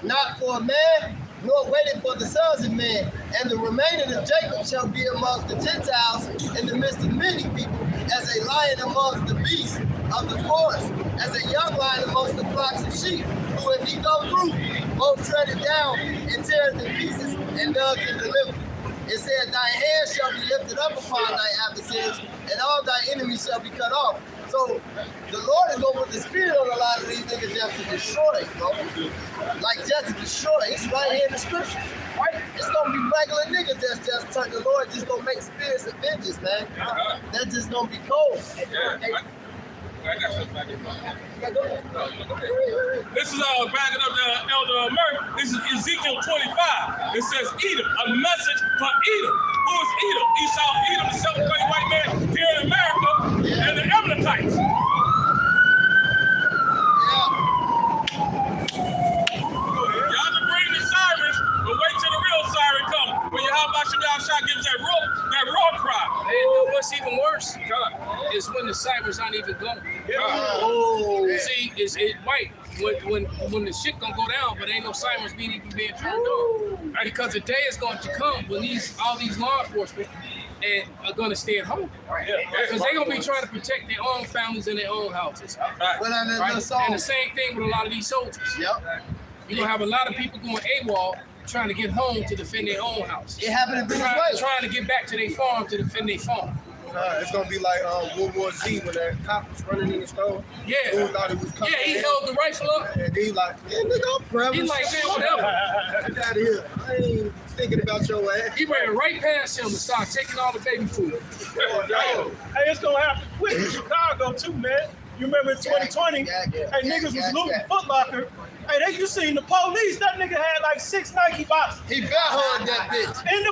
not for a man, nor waiting for the sons of men. And the remaining of Jacob shall be amongst the Gentiles in the midst of many people, as a lion amongst the beasts of the forest, as a young lion amongst the flocks of sheep, who if he go through, both tread it down and tear it to pieces, and none can deliver. It said, thy hand shall be lifted up upon thy adversaries, and all thy enemies shall be cut off. So the Lord is gonna put the spirit on a lot of these niggas just to destroy, bro. Like just to destroy. It's right here in the scripture. Right? It's gonna be regular niggas that's just turn. The Lord just gonna make spirits of vengeance, man. That's just gonna be cold. This is backing up Elder Murphy. This is Ezekiel 25. It says Edom, a message for Edom. Who is Edom? Esau, Edom, the self-proclaimed white man here in America, and the Amalekites. Y'all can bring the sirens, but wait till the real siren comes. When Yahweh Shah gives that roar cry. And you know what's even worse? Is when the sirens aren't even going. See, it's white when the shit gonna go down, but ain't no sirens even being turned on. Because the day is going to come when all these law enforcement are gonna stay at home. Because they're gonna be trying to protect their own families and their own houses. Right? And the same thing with a lot of these soldiers. Yep. You're gonna have a lot of people going AWOL trying to get home to defend their own house. It happened in Venezuela. Trying to get back to their farm to defend their farm. It's gonna be like World War Z when that cop was running in the store. Yeah. Who thought it was coming? Yeah, he held the rifle up. And he like, yeah, nigga, I'm proud. He's like, man, whatever. Get out of here. I ain't thinking about your ass. He ran right past him and started taking all the baby food. Hey, it's gonna happen quick in Chicago too, man. You remember in 2020, niggas was looting Foot Locker. Hey, you seen the police? That nigga had like 6 Nike boxes. He bear hugged that bitch. In the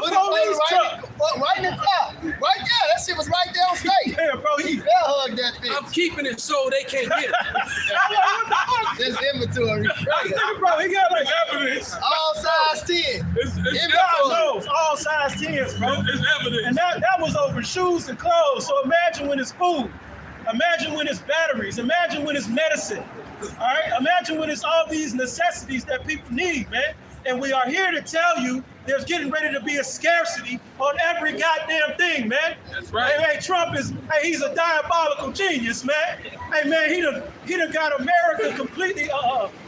police truck. Right in the car. Right there. That shit was right there on stage. Yeah, bro. He bear hugged that bitch. I'm keeping it so they can't get it. This inventory. Bro, he got like evidence. All size 10. It's God knows, all size 10s, bro. It's evidence. And that was over shoes and clothes. So imagine when it's food. Imagine when it's batteries. Imagine when it's medicine. All right? Imagine when it's all these necessities that people need, man. And we are here to tell you there's getting ready to be a scarcity on every goddamn thing, man. That's right. Hey, Trump he's a diabolical genius, man. Hey, man, he done got America completely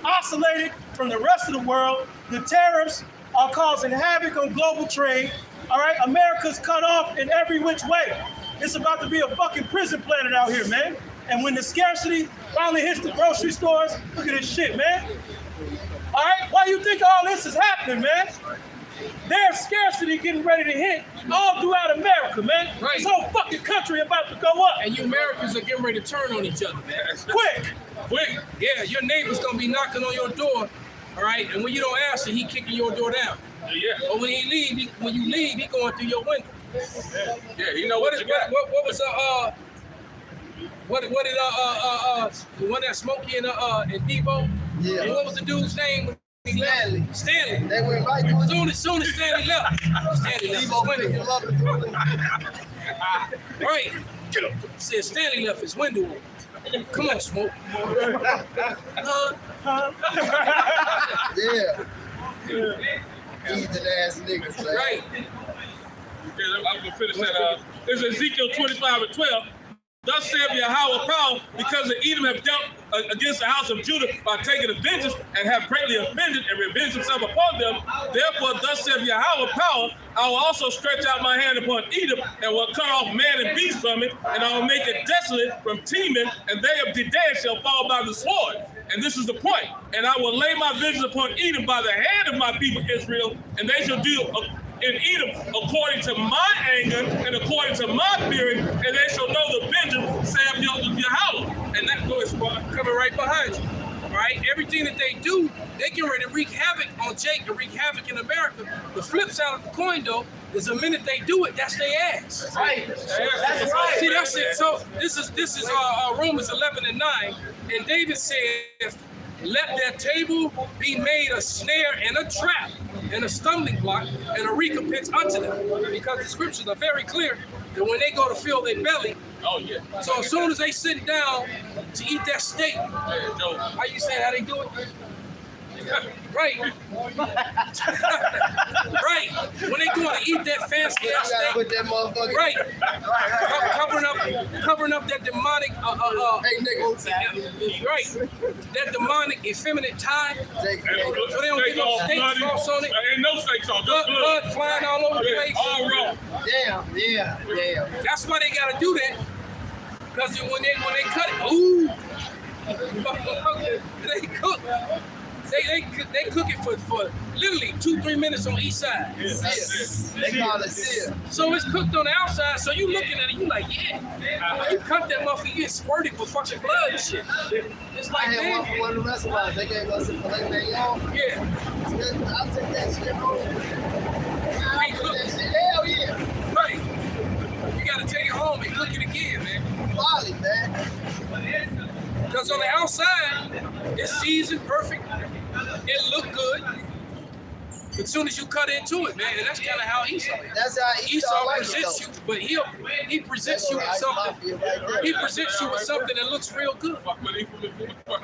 isolated from the rest of the world. The tariffs are causing havoc on global trade. All right? America's cut off in every which way. It's about to be a fucking prison planet out here, man. And when the scarcity finally hits the grocery stores, look at this shit, man. All right, why you think all this is happening, man? There's scarcity getting ready to hit all throughout America, man. Right. This whole fucking country about to go up. And you Americans are getting ready to turn on each other, man. Quick. Yeah, your neighbor's gonna be knocking on your door, all right? And when you don't answer, he kicking your door down. Yeah. Or when you leave, he going through your window. Yeah, you know what you got. What was what did the one that Smokey and Debo? Yeah. And what was the dude's name? When he left? Stanley. They went right through Soon as Stanley left, Stanley left his Debo picked him window. up and threw him. Right. Said Stanley left his window open. Come on, Smoke. Yeah. Heathen ass niggas, man. Right. Okay, I'm gonna finish that. This is Ezekiel 25:12. Thus saith Yahweh power, because the Edom have dealt against the house of Judah by taking a vengeance and have greatly offended and revenged himself upon them. Therefore, thus saith Yahweh power, I will also stretch out my hand upon Edom and will cut off man and beast from it, and I will make it desolate from Teman, and they of Dedan shall fall by the sword. And this is the point. And I will lay my vengeance upon Edom by the hand of my people Israel, and they shall deal in Edom according to my anger and according to my fury, and they shall know the vengeance, saith Yahweh. And that voice coming right behind you. right? Everything that they do, they get ready to wreak havoc on Jake and wreak havoc in America. The flip side of the coin, though, is the minute they do it, that's their ass. Right. That's right. See, that's it. So this is Romans 11:9, and David says, "Let their table be made a snare and a trap, and a stumbling block, and a recompense unto them." Because the scriptures are very clear that when they go to fill their belly, Oh yeah. so as soon as they sit down to eat that steak, Yeah, Joe. how you say how they do it? Right. Right. When they going to eat that fancy ass Gotta steak, put that motherfucker. right. Covering up that demonic Hey, nigga. right. That demonic effeminate tie. So they don't get no steak sauce on it. Ain't no steak sauce, just Blood flying all over the Yeah, place. all raw. Damn. That's why they gotta do that. Because when they cut it, ooh, they cook. They cook it for literally 2-3 minutes on each side. They call it sear. So it's cooked on the outside. So you looking at it, you like, yeah. When you cut that motherfucker, you get squirted with fucking blood and shit. It's I like, had one man, from one of the restaurants. They gave us a filet mignon. yeah. I took that shit home. I took that shit. Hell yeah. Right. You gotta take it home and cook it again, man. Folly, man. Because on the outside, it's seasoned perfect. It look good. But as soon as you cut into it, man, and that's kind of how Esau is. That's how Esau like presents it, you, but he presents you with something. He presents you with something that looks real good. Fuck with him from the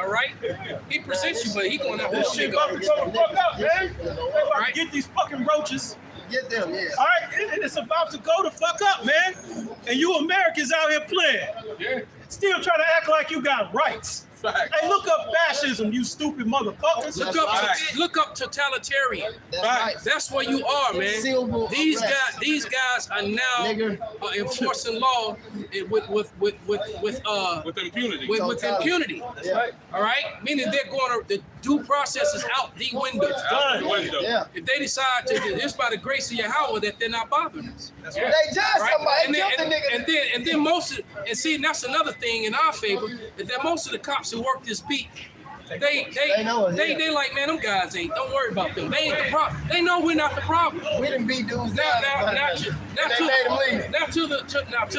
All right? He presents you, but he gonna have This to shit shit about to go the fuck up, man. They about Right. to get these fucking roaches. Get them, yeah. All right, it's about to go the fuck up, man. And you Americans out here playing. Yeah. Still trying to act like you got rights. Fact. Hey, look up fascism, you stupid motherfuckers. Look up totalitarian. That's right. That's where you are, man. Civil These unrest. guys are now Nigger. enforcing law With impunity. with impunity. Yeah. All right, meaning they're going to the due process is out the window. Out the window. Yeah. If they decide to, it's by the grace of Yahweh that they're not bothering us. They judge Right? somebody, jump the nigga. And then most of, and see, that's another thing in our favor, is that most of the cops who work this beat, they know it, yeah. they like, man, them guys ain't, don't worry about them. They ain't the problem. They know we're not the problem. We done beat dudes Now down. to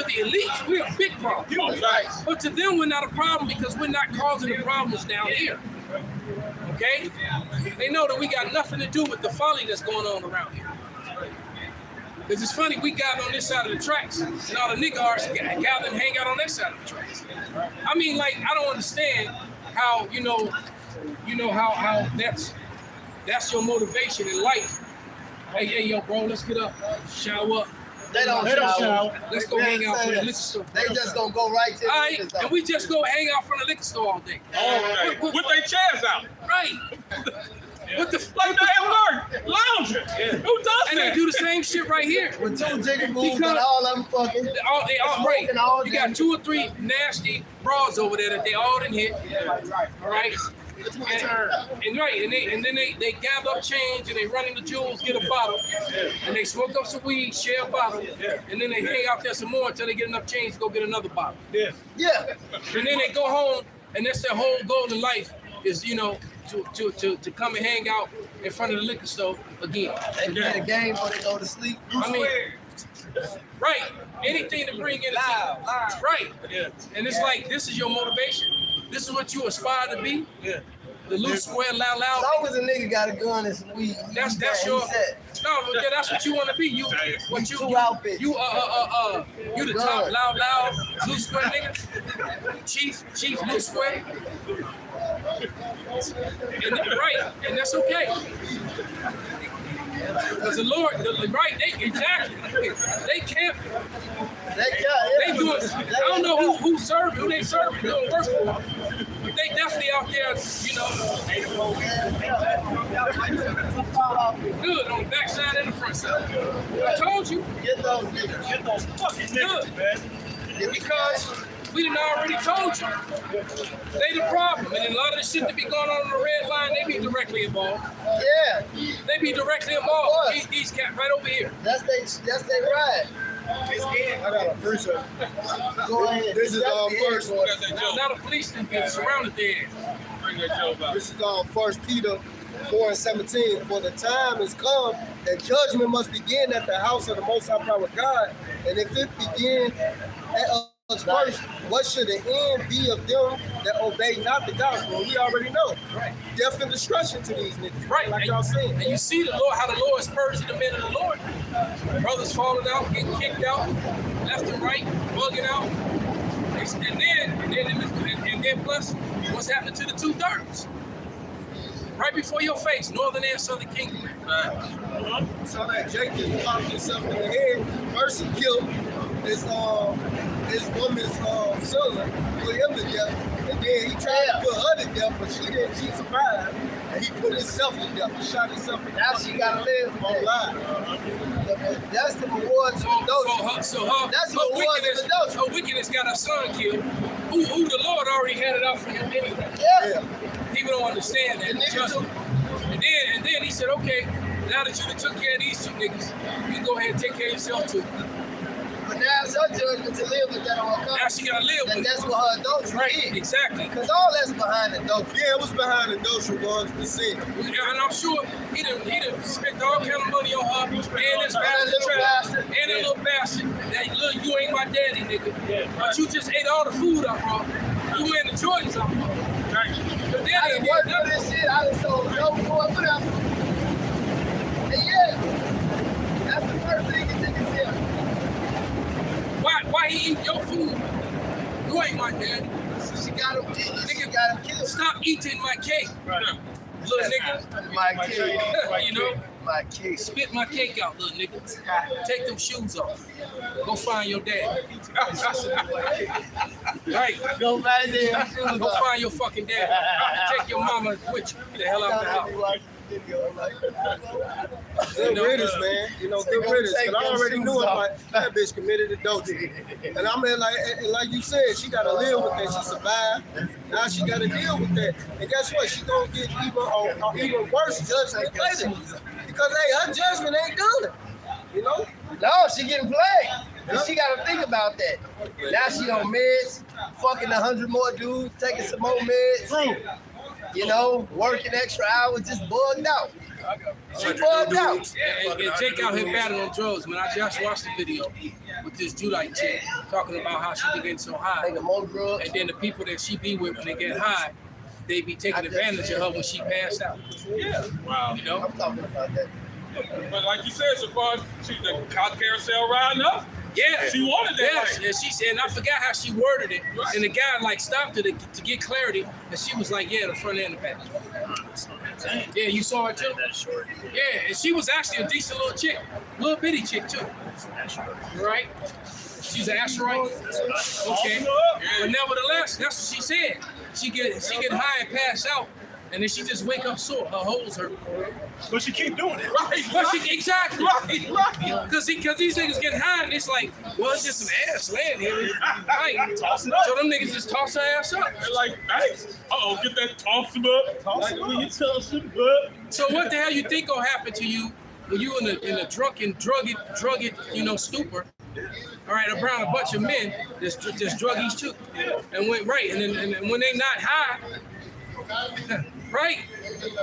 the elites, we're a big problem. Facts. But to them, we're not a problem because we're not causing the problems down here. Okay? They know that we got nothing to do with the folly that's going on around here. Because it's funny, we gather on this side of the tracks, and all the niggas gather and hang out on that side of the tracks. I mean, like, I don't understand how, how that's your motivation in life. Hey, yo, bro, let's get up, shower up. They don't shower. Let's go hang out for the liquor store. They just gonna go right to All the right, liquor store. and we just go hang out from the liquor store all day. All day. With their chairs out. Right. What the Like they at work. Lounging. Who does And they that? do the same shit right here. With two jiggaboos Because- and all of them fucking. They all right. Smoking all You day. got 2 or 3 nasty bras over there that they all done hit. All right. And then they gather up change and they run into Jewels, get a bottle, and they smoke up some weed, share a bottle, and then they hang out there some more until they get enough change to go get another bottle. Yeah. Yeah. And then they go home, and that's their whole goal in life is, to come and hang out in front of the liquor store again. They play the game before they go to sleep. I mean, right. Anything to bring in attention. Right. Yeah. And it's like, this is your motivation. This is what you aspire to be. Yeah. The loose, square, loud, As loud. long as a nigga got a gun and some weed, That's he's your. set. No, but that's what you want to be. You Two outfits. You the top loud, loose square nigga. Chief loose square. And right, and that's okay. Because the Lord, they can't. They do it. I don't know who they serve, doing work for. But they definitely out there, good on the back side and the front side. I told you. Get those niggas. Get those fucking niggas, man. Because we done already told you. They the problem. And a lot of the shit that be going on the red line, they be directly involved. Yeah. They be directly involved. These cats right over here. That's they right. I got a first one. Go ahead. This is our first one. Now the police have been surrounded there. bring that joke up. This is 1 Peter 4:17. For the time is come, and judgment must begin at the house of the Most High Power God. And if it begin at us first, what should the end be of them that obey not the gospel? We already know. Right. Death and destruction to these niggas. Right. Like and, y'all saying. And you see the Lord, how the Lord is purging the men of the Lord. Brothers falling out, getting kicked out, left and right, bugging out. And then plus, what's happening to the 2/3? Right before your face, northern and southern kingdom. So that Jake just popped himself in the head. First he killed his woman's son, put him to death, and then he tried to put her to death, but she survived, and he put himself to death. He shot himself in the Now she gotta live with on that. live. That's the rewards of adultery. That's That's her what wickedness. was adultery. Her wickedness got her son killed. Who the Lord already had it out for him anyway. Yeah. People don't understand that. And niggas Trust me. And then he said, okay, now that you done took care of these 2 niggas, you can go ahead and take care of yourself too. But now it's her judgment to live with that on her Now conscience. she gotta live with it. That's what her adultery Right, is. exactly. Because all that's behind adultery. Yeah, it was behind the adultery 100%. And I'm sure he done spent all kind of money on her and this bastard little trap bastard. and that little bastard. That look, you ain't my daddy, nigga. But you just ate all the food up, bro. You wearing the Jordans up, bro. But then I done worked for this shit. I done sold dope for whatever. And yeah, that's the first thing you think is here. Why he eat your food? You ain't my daddy. She got him killed. Stop eating my cake, little nigga. My kid. You know, My kid. spit my cake out, little nigga. Take them shoes off. Go find your daddy. Right. Go back there. Go find your fucking daddy. Take your mama with you. Get the hell out the house. Good riddance, man. You know, good riddance. Because I already knew it. Like, that bitch committed adultery. And I mean, like you said, she got to live with that. She survived. Now she got to deal with that. And guess what? She going to get even worse judgment later. Because, hey, her judgment ain't done. You know? No, she getting played. And she got to think about that. Now she on meds, fucking 100 more dudes, taking some more meds. True. You know, working extra hours, just bugged out. She bugged out. And Jake out here battling on drugs, man. I just watched the video with this Judite chick talking about how she be getting so high. Taking more drugs. And then the people that she be with when they get high, they be taking advantage of her when she passed out. Yeah. Wow. You know? I'm talking about that. But like you said, so far, she the cow carousel riding up. Yeah, She wanted that. Yes, and she said, and I forgot how she worded it. And the guy like stopped her to get clarity, and she was like, "Yeah, the front and the back." Yeah, you saw it too. Yeah, and she was actually a decent little chick, little bitty chick too. Right? She's an Asherite. Okay, but nevertheless, that's what she said. She get high and pass out, and then she just wake up sore. Her holes hurt. But she keep doing it. Right, but exactly. Because these niggas get high and it's like, well, it's just some ass laying here. Right. So them niggas just toss her ass up. They're like, nice. Get that toss him up. When you toss him up. So what the hell you think gonna happen to you when you in a drunken, drugged, stupor? All right, around a bunch of men that's druggies too. And when and when they not high, right?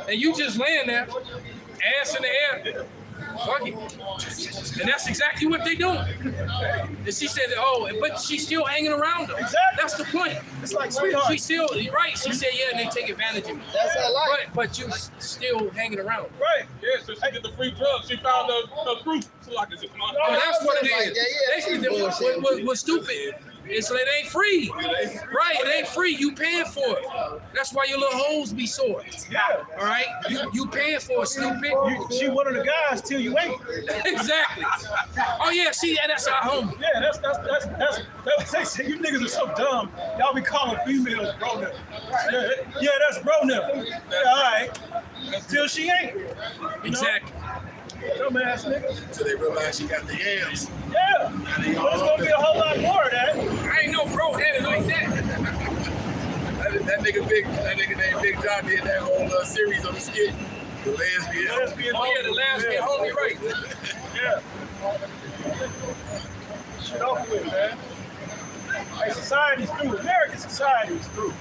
And you just laying there, ass in the air, fuck it. And that's exactly what they doing. And she said, but she's still hanging around them. Exactly. That's the point. It's like sweetheart. She still, right, she said, yeah, and they take advantage of me. That's her life. But you still hanging around. Right. Yeah, so she get the free drugs. She found the proof. So like, it's come on. Oh, that's what it Like is. that, yeah, Basically, what's stupid is it ain't free. Right, it ain't free. You paying for it. That's why your little holes be sore. Yeah. All right? You paying for it, stupid. She one of the guys till you ain't. Exactly. Oh, yeah, see, that's our homie. Yeah, that's you niggas are so dumb. Y'all be calling females bro nip. Yeah, that's bro nip. Yeah, all right. Till she ain't. You know? Exactly. Dumbass nigga. Until they realize she got the yams. Yeah. But it's gonna be a whole lot more of that. I ain't no bro headed like that. That nigga named Big John did that whole series on the skit. The lesbian. Oh, yeah, the last bit homie, right. Yeah. Shit off with, man. Hey, society's through. American society is through.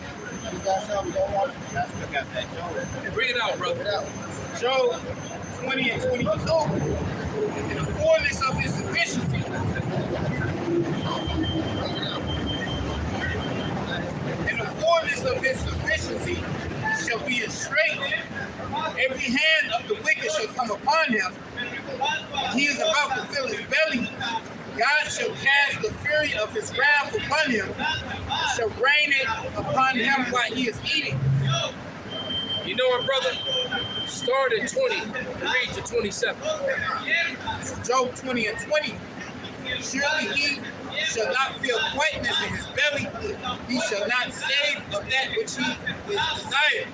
You got something going on? Bring it out, brother. Job 20 and 22, in the fullness of his sufficiency. In the fullness of his sufficiency shall be his strength. Every hand of the wicked shall come upon him. He is about to fill his belly. God shall cast the fury of his wrath upon him, shall rain it upon him while he is eating. You know what, brother? Start at 20 and read to 27. Job 20 and 20. Surely he shall not feel quietness in his belly. He shall not save of that which he is desired.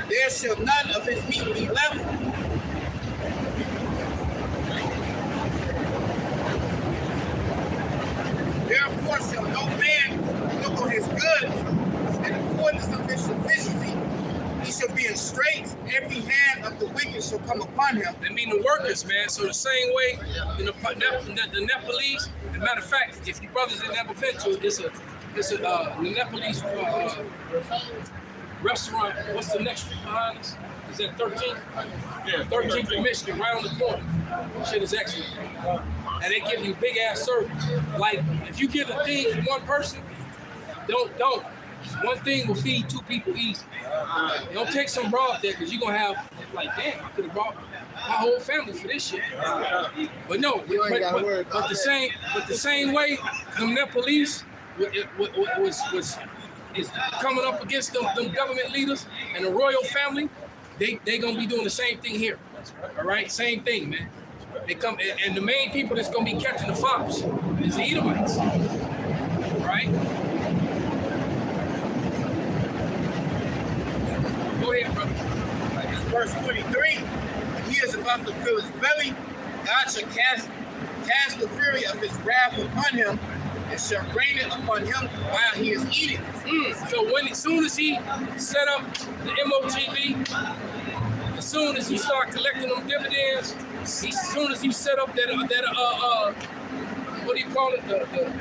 There shall none of his meat be left. Therefore shall no man look on his goods, and the fullness of his sufficiency. He shall be in straits. Every hand of the wicked shall come upon him. They mean the workers, man. So the same way, the Nepalese. As a matter of fact, if you brothers have never been to it, it's a the Nepalese restaurant. What's the next street behind us? Is that 13th? Yeah, 13th and Michigan, right on the corner. Shit is excellent. And they give you big ass service. Like if you give a thing for one person, don't. One thing will feed two people easy. Don't take some broth there because you're gonna have like, damn, I could have brought my whole family for this shit. But no, but the same way them Nepalese is coming up against them government leaders and the royal family. They gonna be doing the same thing here. All right, same thing, man. They come and the main people that's gonna be catching the fox is the Edomites. Right? Go ahead, brother. Verse 23. He is about to fill his belly. God shall cast the fury of his wrath upon him, and shall rain it upon him while he is eating. So as soon as he set up the MOTV, as soon as he start collecting them dividends, as soon as he set up that what do you call it,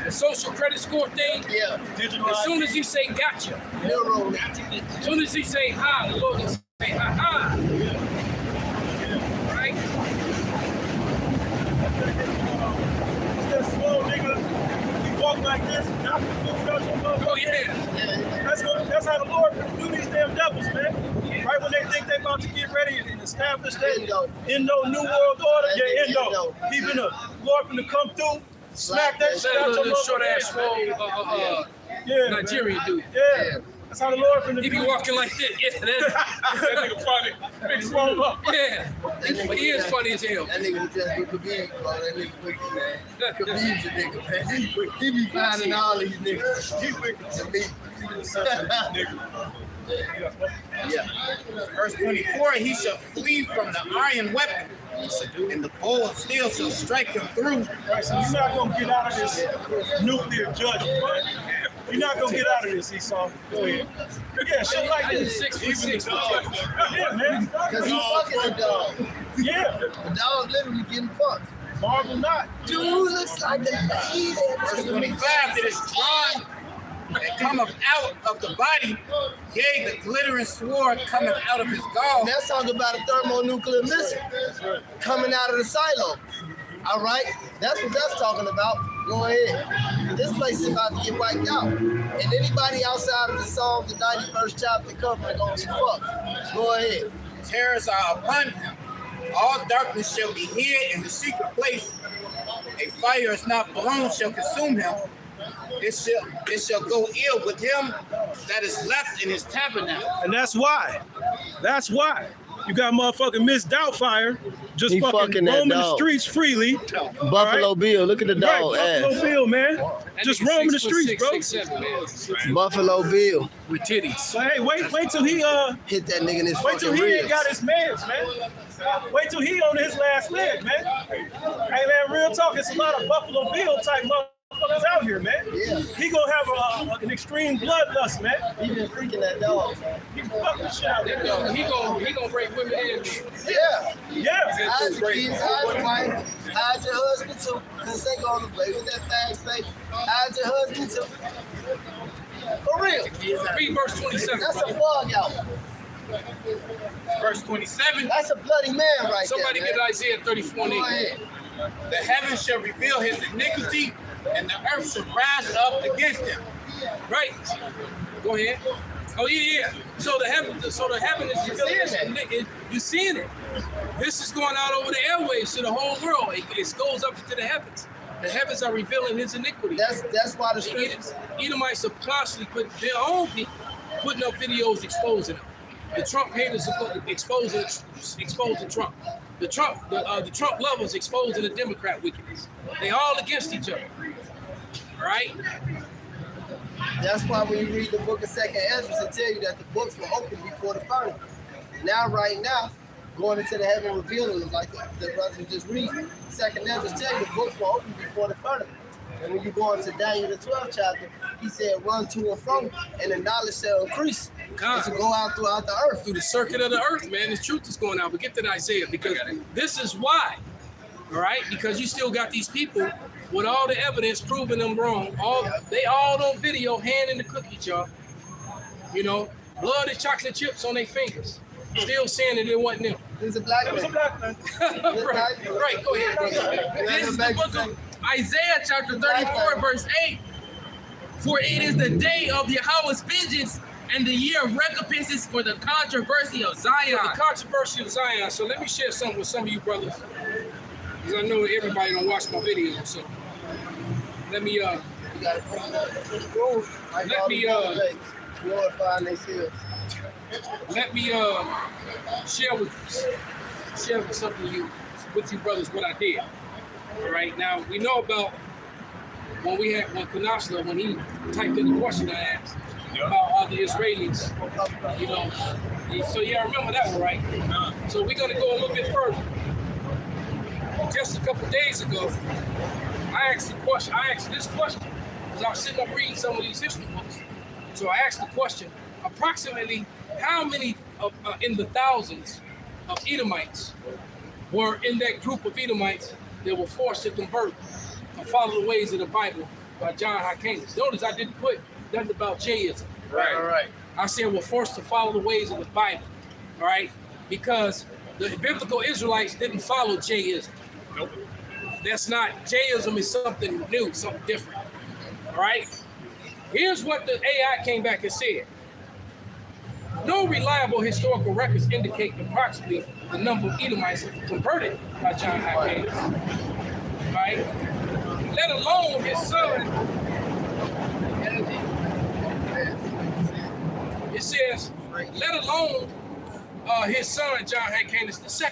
the social credit score thing? Yeah. As soon as he say gotcha, as soon as he say hi, the Lord will say ha. Right? That slow nigga, you walk like this, knock the food out your motherfucker. Oh yeah. That's how the Lord do these damn devils, man. Right when they think they're about to get ready and establish that Indo New World Order, Indo. Even the Lord finna come through, smack that shit out your short ass motherfucker. Nigerian dude. Yeah. That's how the Lord finna He be walking like this. Yeah, that nigga funny. Big swole up. Yeah. But he is funny as hell. That nigga was just with Khabib, bro. That nigga wicked, man. Khabib's a nigga, man. He be finding all these niggas. He wicked to me. Yeah. Verse 24, he shall flee from the iron weapon, and the bow of steel shall strike him through. Right, so you're not gonna get out of this nuclear judgment, man. You're not gonna get out of this, Esau. Go ahead. Yeah, shit like this. 6'6". Yeah, man. Because he fucking the dog. Yeah. The dog literally getting fucked. Marvel not. Dude looks like a lady. Verse 25, that is drawn and cometh out of the body, yea, the glittering sword cometh out of his gall. That's talking about a thermonuclear missile coming out of the silo. All right? That's what that's talking about. Go ahead. This place is about to get wiped out. And anybody outside of the Psalm, the 91st chapter cover, are going to be fucked. Go ahead. Terrors are upon him. All darkness shall be hid in the secret place. A fire is not blown shall consume him. It shall go ill with him that is left in his tabernacle. And that's why. You got motherfucking Miss Doubtfire just fucking roaming the streets freely. Buffalo Bill, look at the dog ass. Buffalo Bill, man. Just roaming the streets, bro. 6'7", man. Buffalo Bill. With titties. So hey, wait till he hit that nigga in his wait till fucking he ribs. ain't got his mans, man. Wait till he on his last leg, man. Hey man, real talk, it's a lot of Buffalo Bill type motherfuckers out here, man. Yeah. He gonna have an extreme bloodlust, man. He been freaking that dog. He fucking shit out there. He gonna break women in. Yeah. Yeah. Hide your kids, hide your wife, hide your husband too. Cause since they gonna play with that fast face, hide your husband too. For real. Read verse 27. That's a bug out. Verse 27. That's a bloody man right Somebody there. get Isaiah 34 Go and 8. ahead. The heavens shall reveal his iniquity, and the earth shall rise up against him. Right. Go ahead. Oh yeah. So the heaven is revealing. You're seeing it. This is going out over the airwaves to the whole world. It goes up into the heavens. The heavens are revealing his iniquity. That's why the scriptures. Edomites are constantly putting their own people putting up videos exposing them. The Trump haters are exposing Trump. The Trump lovers exposing the Democrat wickedness. They all against each other. All right. That's why when you read the book of 2nd Ezra, it tell you that the books were open before the firmament. Now, right now, going into the heaven revealing them, like the brothers were just reading. 2nd Ezra tell you the books were open before the firmament. And when you go into Daniel the 12th chapter, he said, run to and fro, and the knowledge shall increase. To go out throughout the earth. Through the circuit of the earth, man. The truth is going out. But get to Isaiah, because this is why. All right? Because you still got these people with all the evidence proving them wrong. They all on video handing the cookie jar. You know, blood and chocolate chips on their fingers. Still saying that it wasn't them. It was a black man. Right, go ahead, brother. This is the book of Isaiah chapter 34, verse 8. For it is the day of Yahweh's vengeance and the year of recompenses for the controversy of Zion. The controversy of Zion. So let me share something with some of you brothers. Because I know everybody don't watch my videos. So let me share with some of you brothers what I did. All right. Now we know about when Kanasla, when he typed in the question I asked about all the Israelis, you know. So yeah, I remember that one, right? So we're gonna go a little bit further. Just a couple days ago, I asked this question because I was sitting up reading some of these history books. So I asked the question: approximately how many in the thousands of Edomites were in that group of Edomites that were forced to convert and follow the ways of the Bible by John Hyrcanus? Notice I didn't put nothing about Jayism. Right. All right. I said we're forced to follow the ways of the Bible. All right, because the biblical Israelites didn't follow Jayism. Nope. That's not, Jayism is something new, something different. All right? Here's what the AI came back and said. No reliable historical records indicate approximately the number of Edomites converted by John Hyrcanus. All right? Let alone his son. It says, let alone his son, John Hyrcanus II.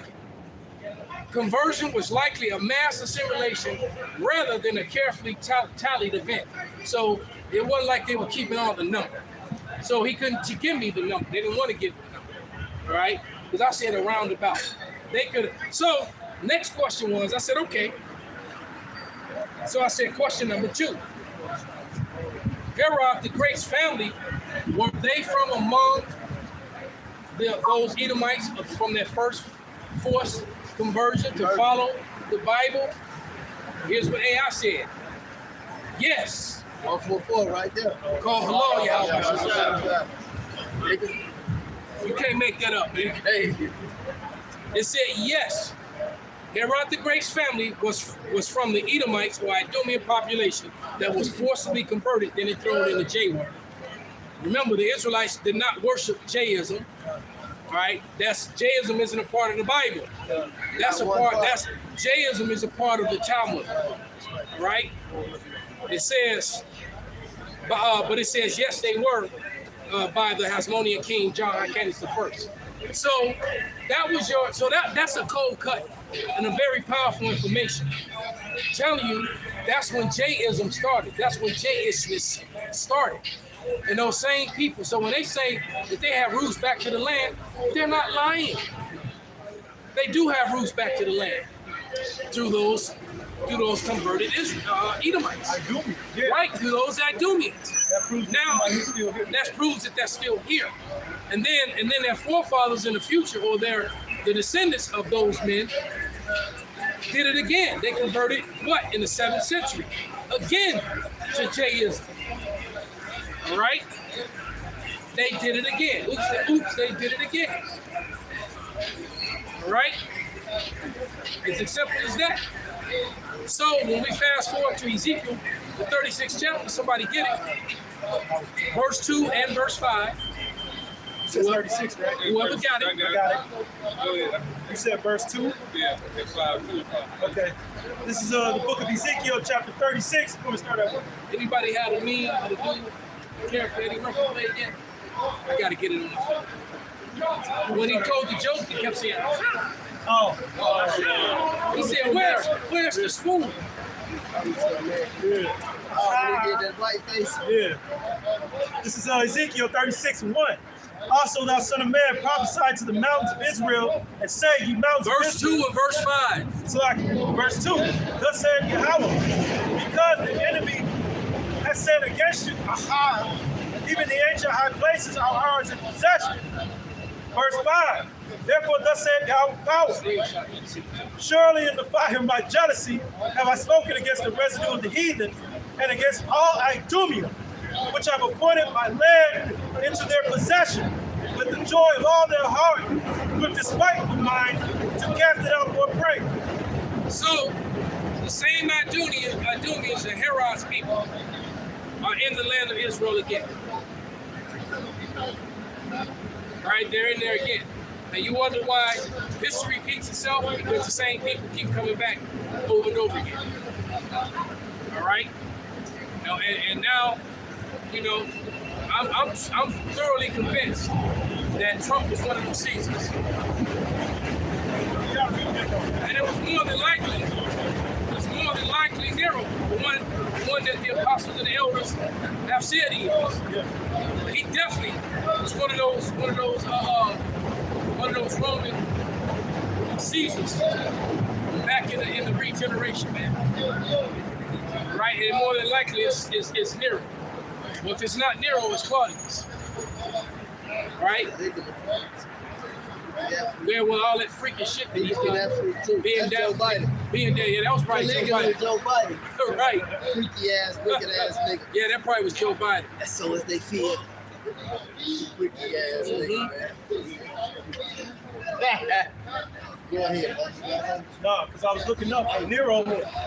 Conversion was likely a mass assimilation rather than a carefully tallied event. So it wasn't like they were keeping all the number. So he couldn't give me the number. They didn't want to give me the number, all right? Because I said a roundabout. They could. So next question was, I said, okay. So I said, question number 2. Herod the Great's family, were they from among those Edomites from their first forced conversion to follow the Bible? Here's what AI said. Yes. 144 right there. Call hello, Yahweh. You can't make that up, man. It said yes. Herod the Great's family was from the Edomites or Idumean population that was forcibly converted, then it thrown in the J word. Remember, the Israelites did not worship Jayism. All right, Jayism isn't a part of the Bible. Jayism is a part of the Talmud. Right? It says, but it says yes, they were by the Hasmonean king John Hyrcanus I. So that was that's a cold cut and a very powerful information. Telling you that's when Jayism started. That's when Jayism started. And those same people. So when they say that they have roots back to the land, they're not lying. They do have roots back to the land through those converted Edomites. Yeah. Right, through those Idumeans. That proves That that's still here. And then their forefathers in the future, or the descendants of those men, did it again. They converted what in the 7th century? Again to Jayism. All right? They did it again. Oops, they did it again. All right? It's as simple as that. So when we fast forward to Ezekiel, the 36th chapter, somebody get it. Verse 2 and verse 5. It's 36, right? Whoever got it. I got it. You said verse 2? Yeah, it's 5 too. Okay. This is the book of Ezekiel, chapter 36. We're going to start at one. Anybody had a meme or the dude character Eddie Murphy played yet? I gotta get it on the film. When he told the joke, he kept saying, Oh. he said, where's the spoon? Yeah. Oh, when he did that white face. Yeah. This is Ezekiel 36:1. Also, thou son of man, prophesy to the mountains of Israel, and say, ye mountains of Verse 2 Israel. and verse 5. So verse 2, thus said Yahweh, because the enemy has said against you, aha, even the ancient high places are ours in possession. Verse 5, therefore thus said Yahweh, surely in the fire of my jealousy have I spoken against the residue of the heathen and against all Idumea, which I've appointed my land into their possession, with the joy of all their heart, with despite of mind, to cast it out for prey. So, the same Idumeans and Herod's people are in the land of Israel again. Right, they're in there again. And you wonder why history repeats itself? Because the same people keep coming back over and over again. All right? And now, you know, I'm thoroughly convinced that Trump was one of those Caesars. And it was more than likely. It was more than likely Nero, the one that the apostles and the elders have said he is. He definitely was one of those Roman Caesars back in the regeneration, man. Right, and more than likely it's Nero. Well, if it's not Nero, it's Claudius. Right? Where with all that freaking shit that he's doing. Being down, being there, yeah, that was probably Joe Biden. Right. Freaky ass, wicked ass nigga. Yeah, that probably was Joe Biden. That's so as they feel. Freaky ass nigga, man. Go ahead. No, because I was looking up, and Nero,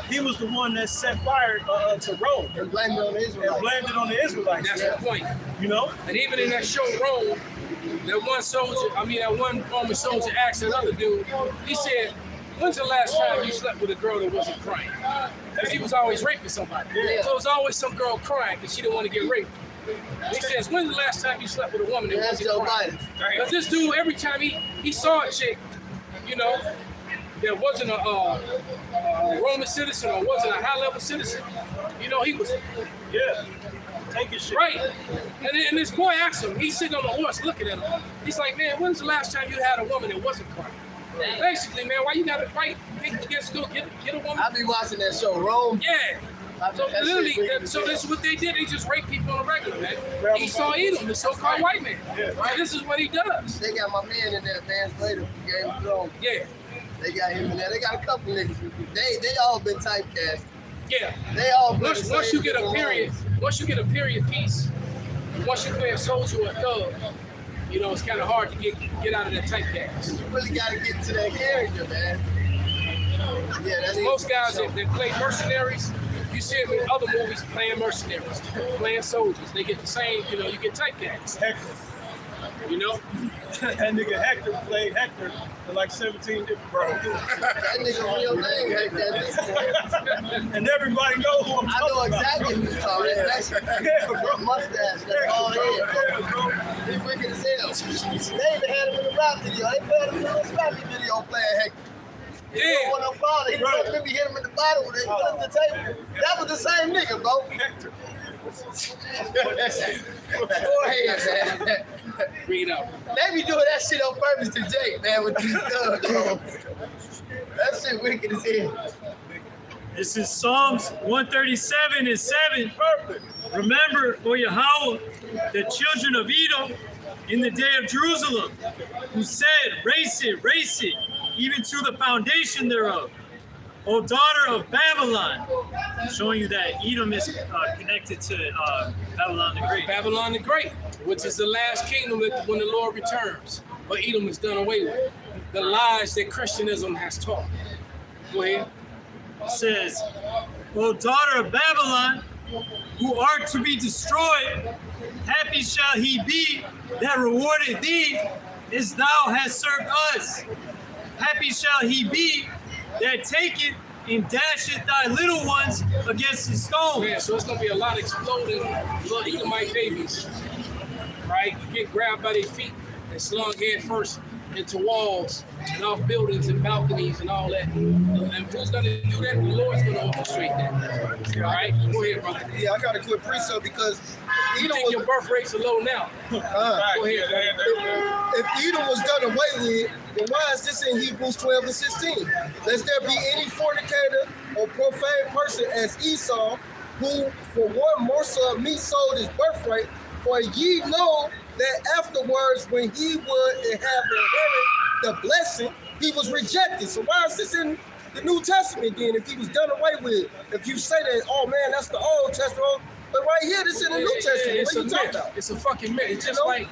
he was the one that set fire to Rome. And blamed it on the Israelites. And blamed it on the Israelites. That's the point. You know? And even in that show Rome, that one Roman soldier asked another dude, he said, when's the last time you slept with a girl that wasn't crying? Because he was always raping somebody. Yeah. So it was always some girl crying because she didn't want to get raped. He says, when's the last time you slept with a woman that wasn't crying? Because this dude, every time he saw a chick, you know, that wasn't a Roman citizen or wasn't a high-level citizen, you know, he was... Yeah. Taking shit. Right. And this boy asked him, he's sitting on the horse looking at him. He's like, man, when's the last time you had a woman that wasn't crying? Basically, man, why you gotta fight? Get a woman? I be watching that show, Rome. Yeah. So literally, so this is what they did. They just rape people on a regular, man. Esau Edom, the so-called white man. Yeah. Right? This is what he does. They got my man in there, Vance Later from Game of Thrones. Yeah. They got him in there. They got a couple niggas. They all been typecast. Yeah. They all once you get a period piece, once you play a soldier or a thug, you know, it's kind of hard to get out of that typecast. You really got to get to that character, man. Yeah, that's most guys that play mercenaries, you see them in other movies playing mercenaries, playing soldiers. They get the same, you know, you get typecast. Hector. You know? That nigga Hector played Hector in like 17 different roles. That nigga real name, Hector. And everybody know who I'm talking about. I know exactly who you're talking about. Yeah, bro. Mustache, that bald head, bro. He's wicked as hell. They even had him in the rap video. They played him in the rap video playing Hector. Yeah. He remember hit him in the bottom when they put him at the table. That was the same nigga, bro. Hector. Go ahead, man. Bring it up. They be doing that shit on purpose to Jake, man, with these thugs, bro. That shit wicked as hell. This is Psalms 137 and 7. Remember, O Yahweh, the children of Edom in the day of Jerusalem, who said, race it, even to the foundation thereof. O daughter of Babylon, showing you that Edom is connected to Babylon the Great. Babylon the Great, which is the last kingdom when the Lord returns. But Edom is done away with. The lies that Christianism has taught. Go ahead. It says, O daughter of Babylon, who art to be destroyed, happy shall he be that rewarded thee as thou hast served us. Happy shall he be that taketh and dasheth thy little ones against the stone. Yeah, so it's going to be a lot of exploding little Edomite babies, right? You get grabbed by their feet and slung head first into walls and off buildings and balconies and all that. And who's going to do that? The Lord's going to orchestrate that. All right? Go ahead, brother. Yeah, I got a good precept because You Edom think was, your birth rates are low now? Go ahead. if Edom was done away with, then why is this in Hebrews 12 and 16? Lest there be any fornicator or profane person as Esau, who for one morsel of meat sold his birthright, for ye know that afterwards when he would have inherited the blessing, he was rejected. So why is this in the New Testament then if he was done away with? If you say that, oh man, that's the Old Testament, but right here, this in the New Testament. It's What a you talking myth. about? It's a fucking myth. It's just like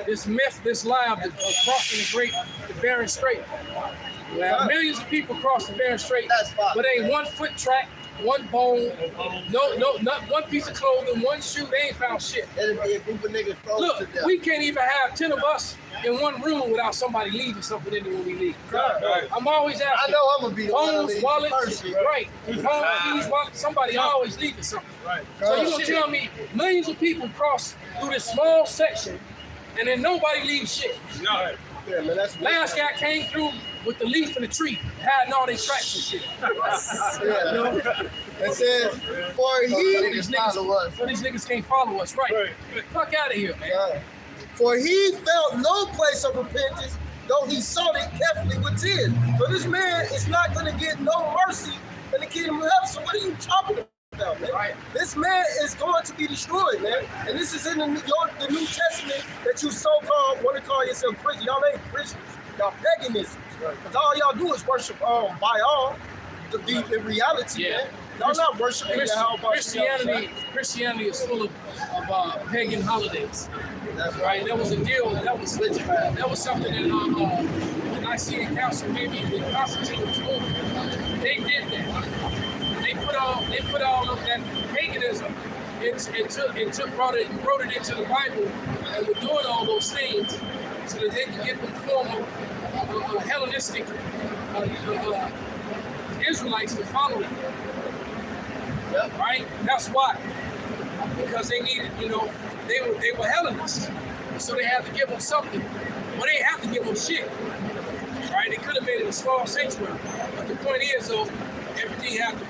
this myth, this lie of crossing the Bering Strait. Well, millions of people cross the Bering Strait, but ain't one foot track, one bone, not one piece of clothing, one shoe. They ain't found shit. It'll be a group of niggas froze to Look, death. we can't even have 10 of us in one room without somebody leaving something in there when we leave. I'm always asking. I know I'm gonna be the one to Phones, leave wallets, first. right? Phones, keys, wallets. Somebody always leaving something. So you gonna tell me millions of people cross through this small section, and then nobody leaves shit? No. Yeah, man, that's Last guy came through with the leaf in the tree, hiding all their tracks and shit. It says, for he So these niggas can't follow us, right? Fuck out of here, man. For he felt no place of repentance, though he sought it carefully with tears. So this man is not going to get no mercy in the kingdom of heaven. So what are you talking about, man? Right. This man is going to be destroyed, man. And this is in the New Testament that you so-called want to call yourself Christian. Y'all ain't Christians. Y'all paganism. Because all y'all do is worship Baal, the reality, man. Y'all not worshiping Christianity is full of pagan holidays. That's right. That was a deal. That was something that the Nicene Council, maybe the Constantine was over. They did that. They put all of that paganism wrote it into the Bible, and were doing all those things so that they could get the form of Hellenistic Israelites to follow them. Right? That's why. Because they needed, they were Hellenists. So they had to give them something. Well, they didn't have to give them shit. Right? They could have made it a small sanctuary. But the point is, though, everything had to,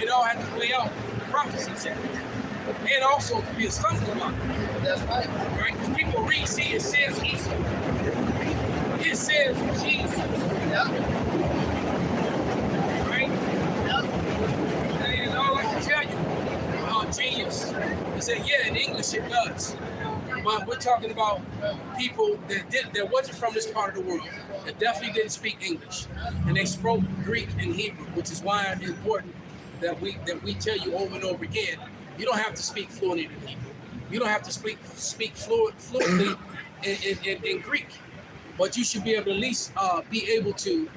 it all had to play out. The prophecy said. And also to be a stumbling block. That's right. Right? Because people read, see, it says Esau. It says Jesus. Yep. Right? Yep. And all I can tell you, genius, is that yeah, in English it does. But we're talking about people that wasn't from this part of the world, that definitely didn't speak English. And they spoke Greek and Hebrew, which is why it's important that we tell you over and over again, you don't have to speak fluently in Hebrew. You don't have to speak fluently in Greek. But you should be able to at least be able to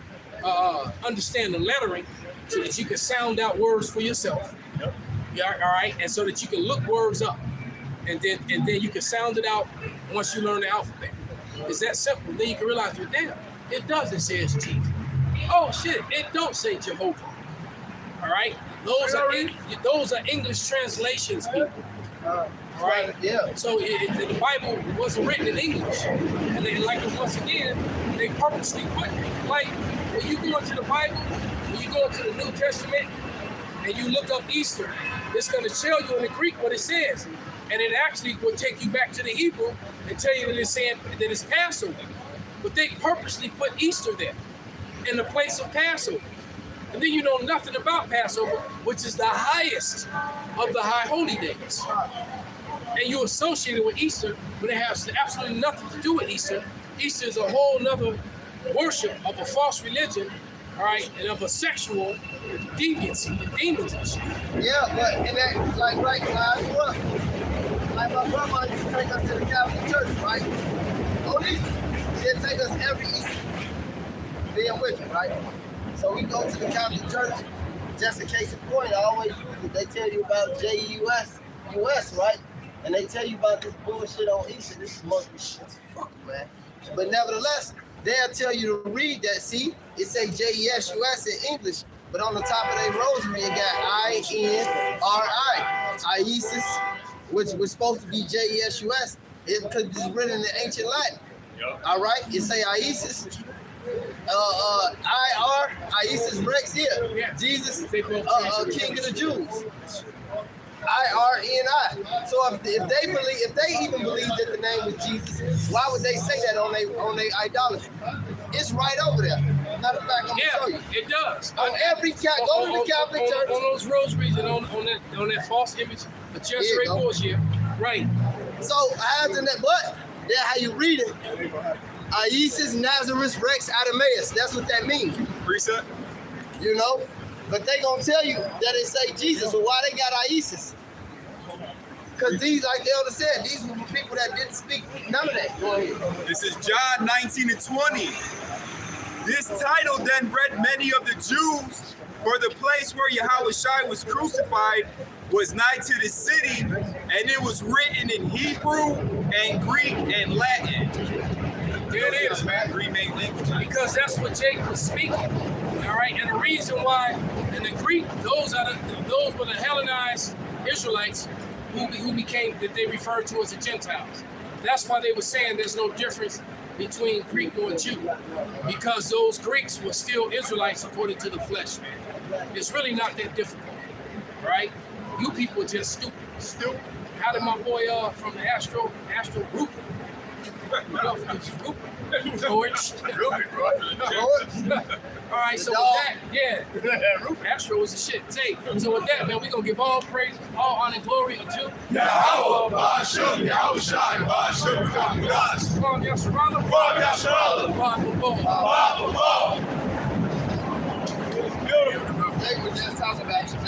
understand the lettering so that you can sound out words for yourself. Yep. Yeah, all right, and so that you can look words up, and then you can sound it out once you learn the alphabet. It's that simple. Then you can realize, well, damn, it does. It says Jesus. Oh shit, it don't say Jehovah. All right, those are English translations, people. All right. Yeah. So the Bible wasn't written in English, and they, like once again, they purposely put it. Like when you go into the Bible, when you go into the New Testament, and you look up Easter, it's going to tell you in the Greek what it says, and it actually will take you back to the Hebrew and tell you that it's saying that it's Passover. But they purposely put Easter there in the place of Passover. And then you know nothing about Passover, which is the highest of the high holy days. And you associate it with Easter, but it has absolutely nothing to do with Easter. Easter is a whole nother worship of a false religion all right, and of a sexual deviancy, and demons and shit. Yeah, but and that like right when I grew up, like my grandma used to take us to the Catholic Church, right? On Easter. She'd take us every Easter. Being with you, right? So we go to the Catholic Church, just in case of point, I always use it. They tell you about JEUS, right? And they tell you about this bullshit on Easter. This is monkey shit. Fuck, man. But nevertheless, they'll tell you to read that. See, it say JESUS in English, but on the top of their rosary, it got INRI, Iesus, which was supposed to be JESUS. Because it's written in ancient Latin. Yep. All right, it say Iesus. IR, Iesus Rex here. Yeah. Jesus, King of the Jews. IRNI. So if they even believe that the name was Jesus, why would they say that on their idolatry? It's right over there. Matter of fact, I'm gonna show you. It does. On every go to the Catholic Church. On those rosaries and on that false image, the church straight bullshit. Right. So after that, but that's how you read it. Iesus Nazareth Rex Adameus. That's what that means. Precept. You know? But they gonna tell you that it say Jesus. So why they got Iesus? Because these, like the elder said, these were people that didn't speak none of that. Go ahead. This is John 19 and 20. This title then bred many of the Jews, for the place where Yahushua was crucified was nigh to the city, and it was written in Hebrew and Greek and Latin. There it is, man. Remake language. Because that's what Jake was speaking. All right, and the reason why in the Greek, those were the Hellenized Israelites who became that they referred to as the Gentiles. That's why they were saying there's no difference between Greek or Jew, because those Greeks were still Israelites according to the flesh, man. It's really not that difficult, right? You people are just stupid. Stupid. How did my boy from the Astro Group? George. All right, so with that, yeah, Astro was the shit. Say, so with that, man, we gonna give all praise, all honor, and glory unto Yahweh, Ba'ashum, Yahushua, Ba'ashum, Ba'ashum, Bob Yasharala, Bob Yasharala, Bob Babon. Bob Babon. They were just talking about you.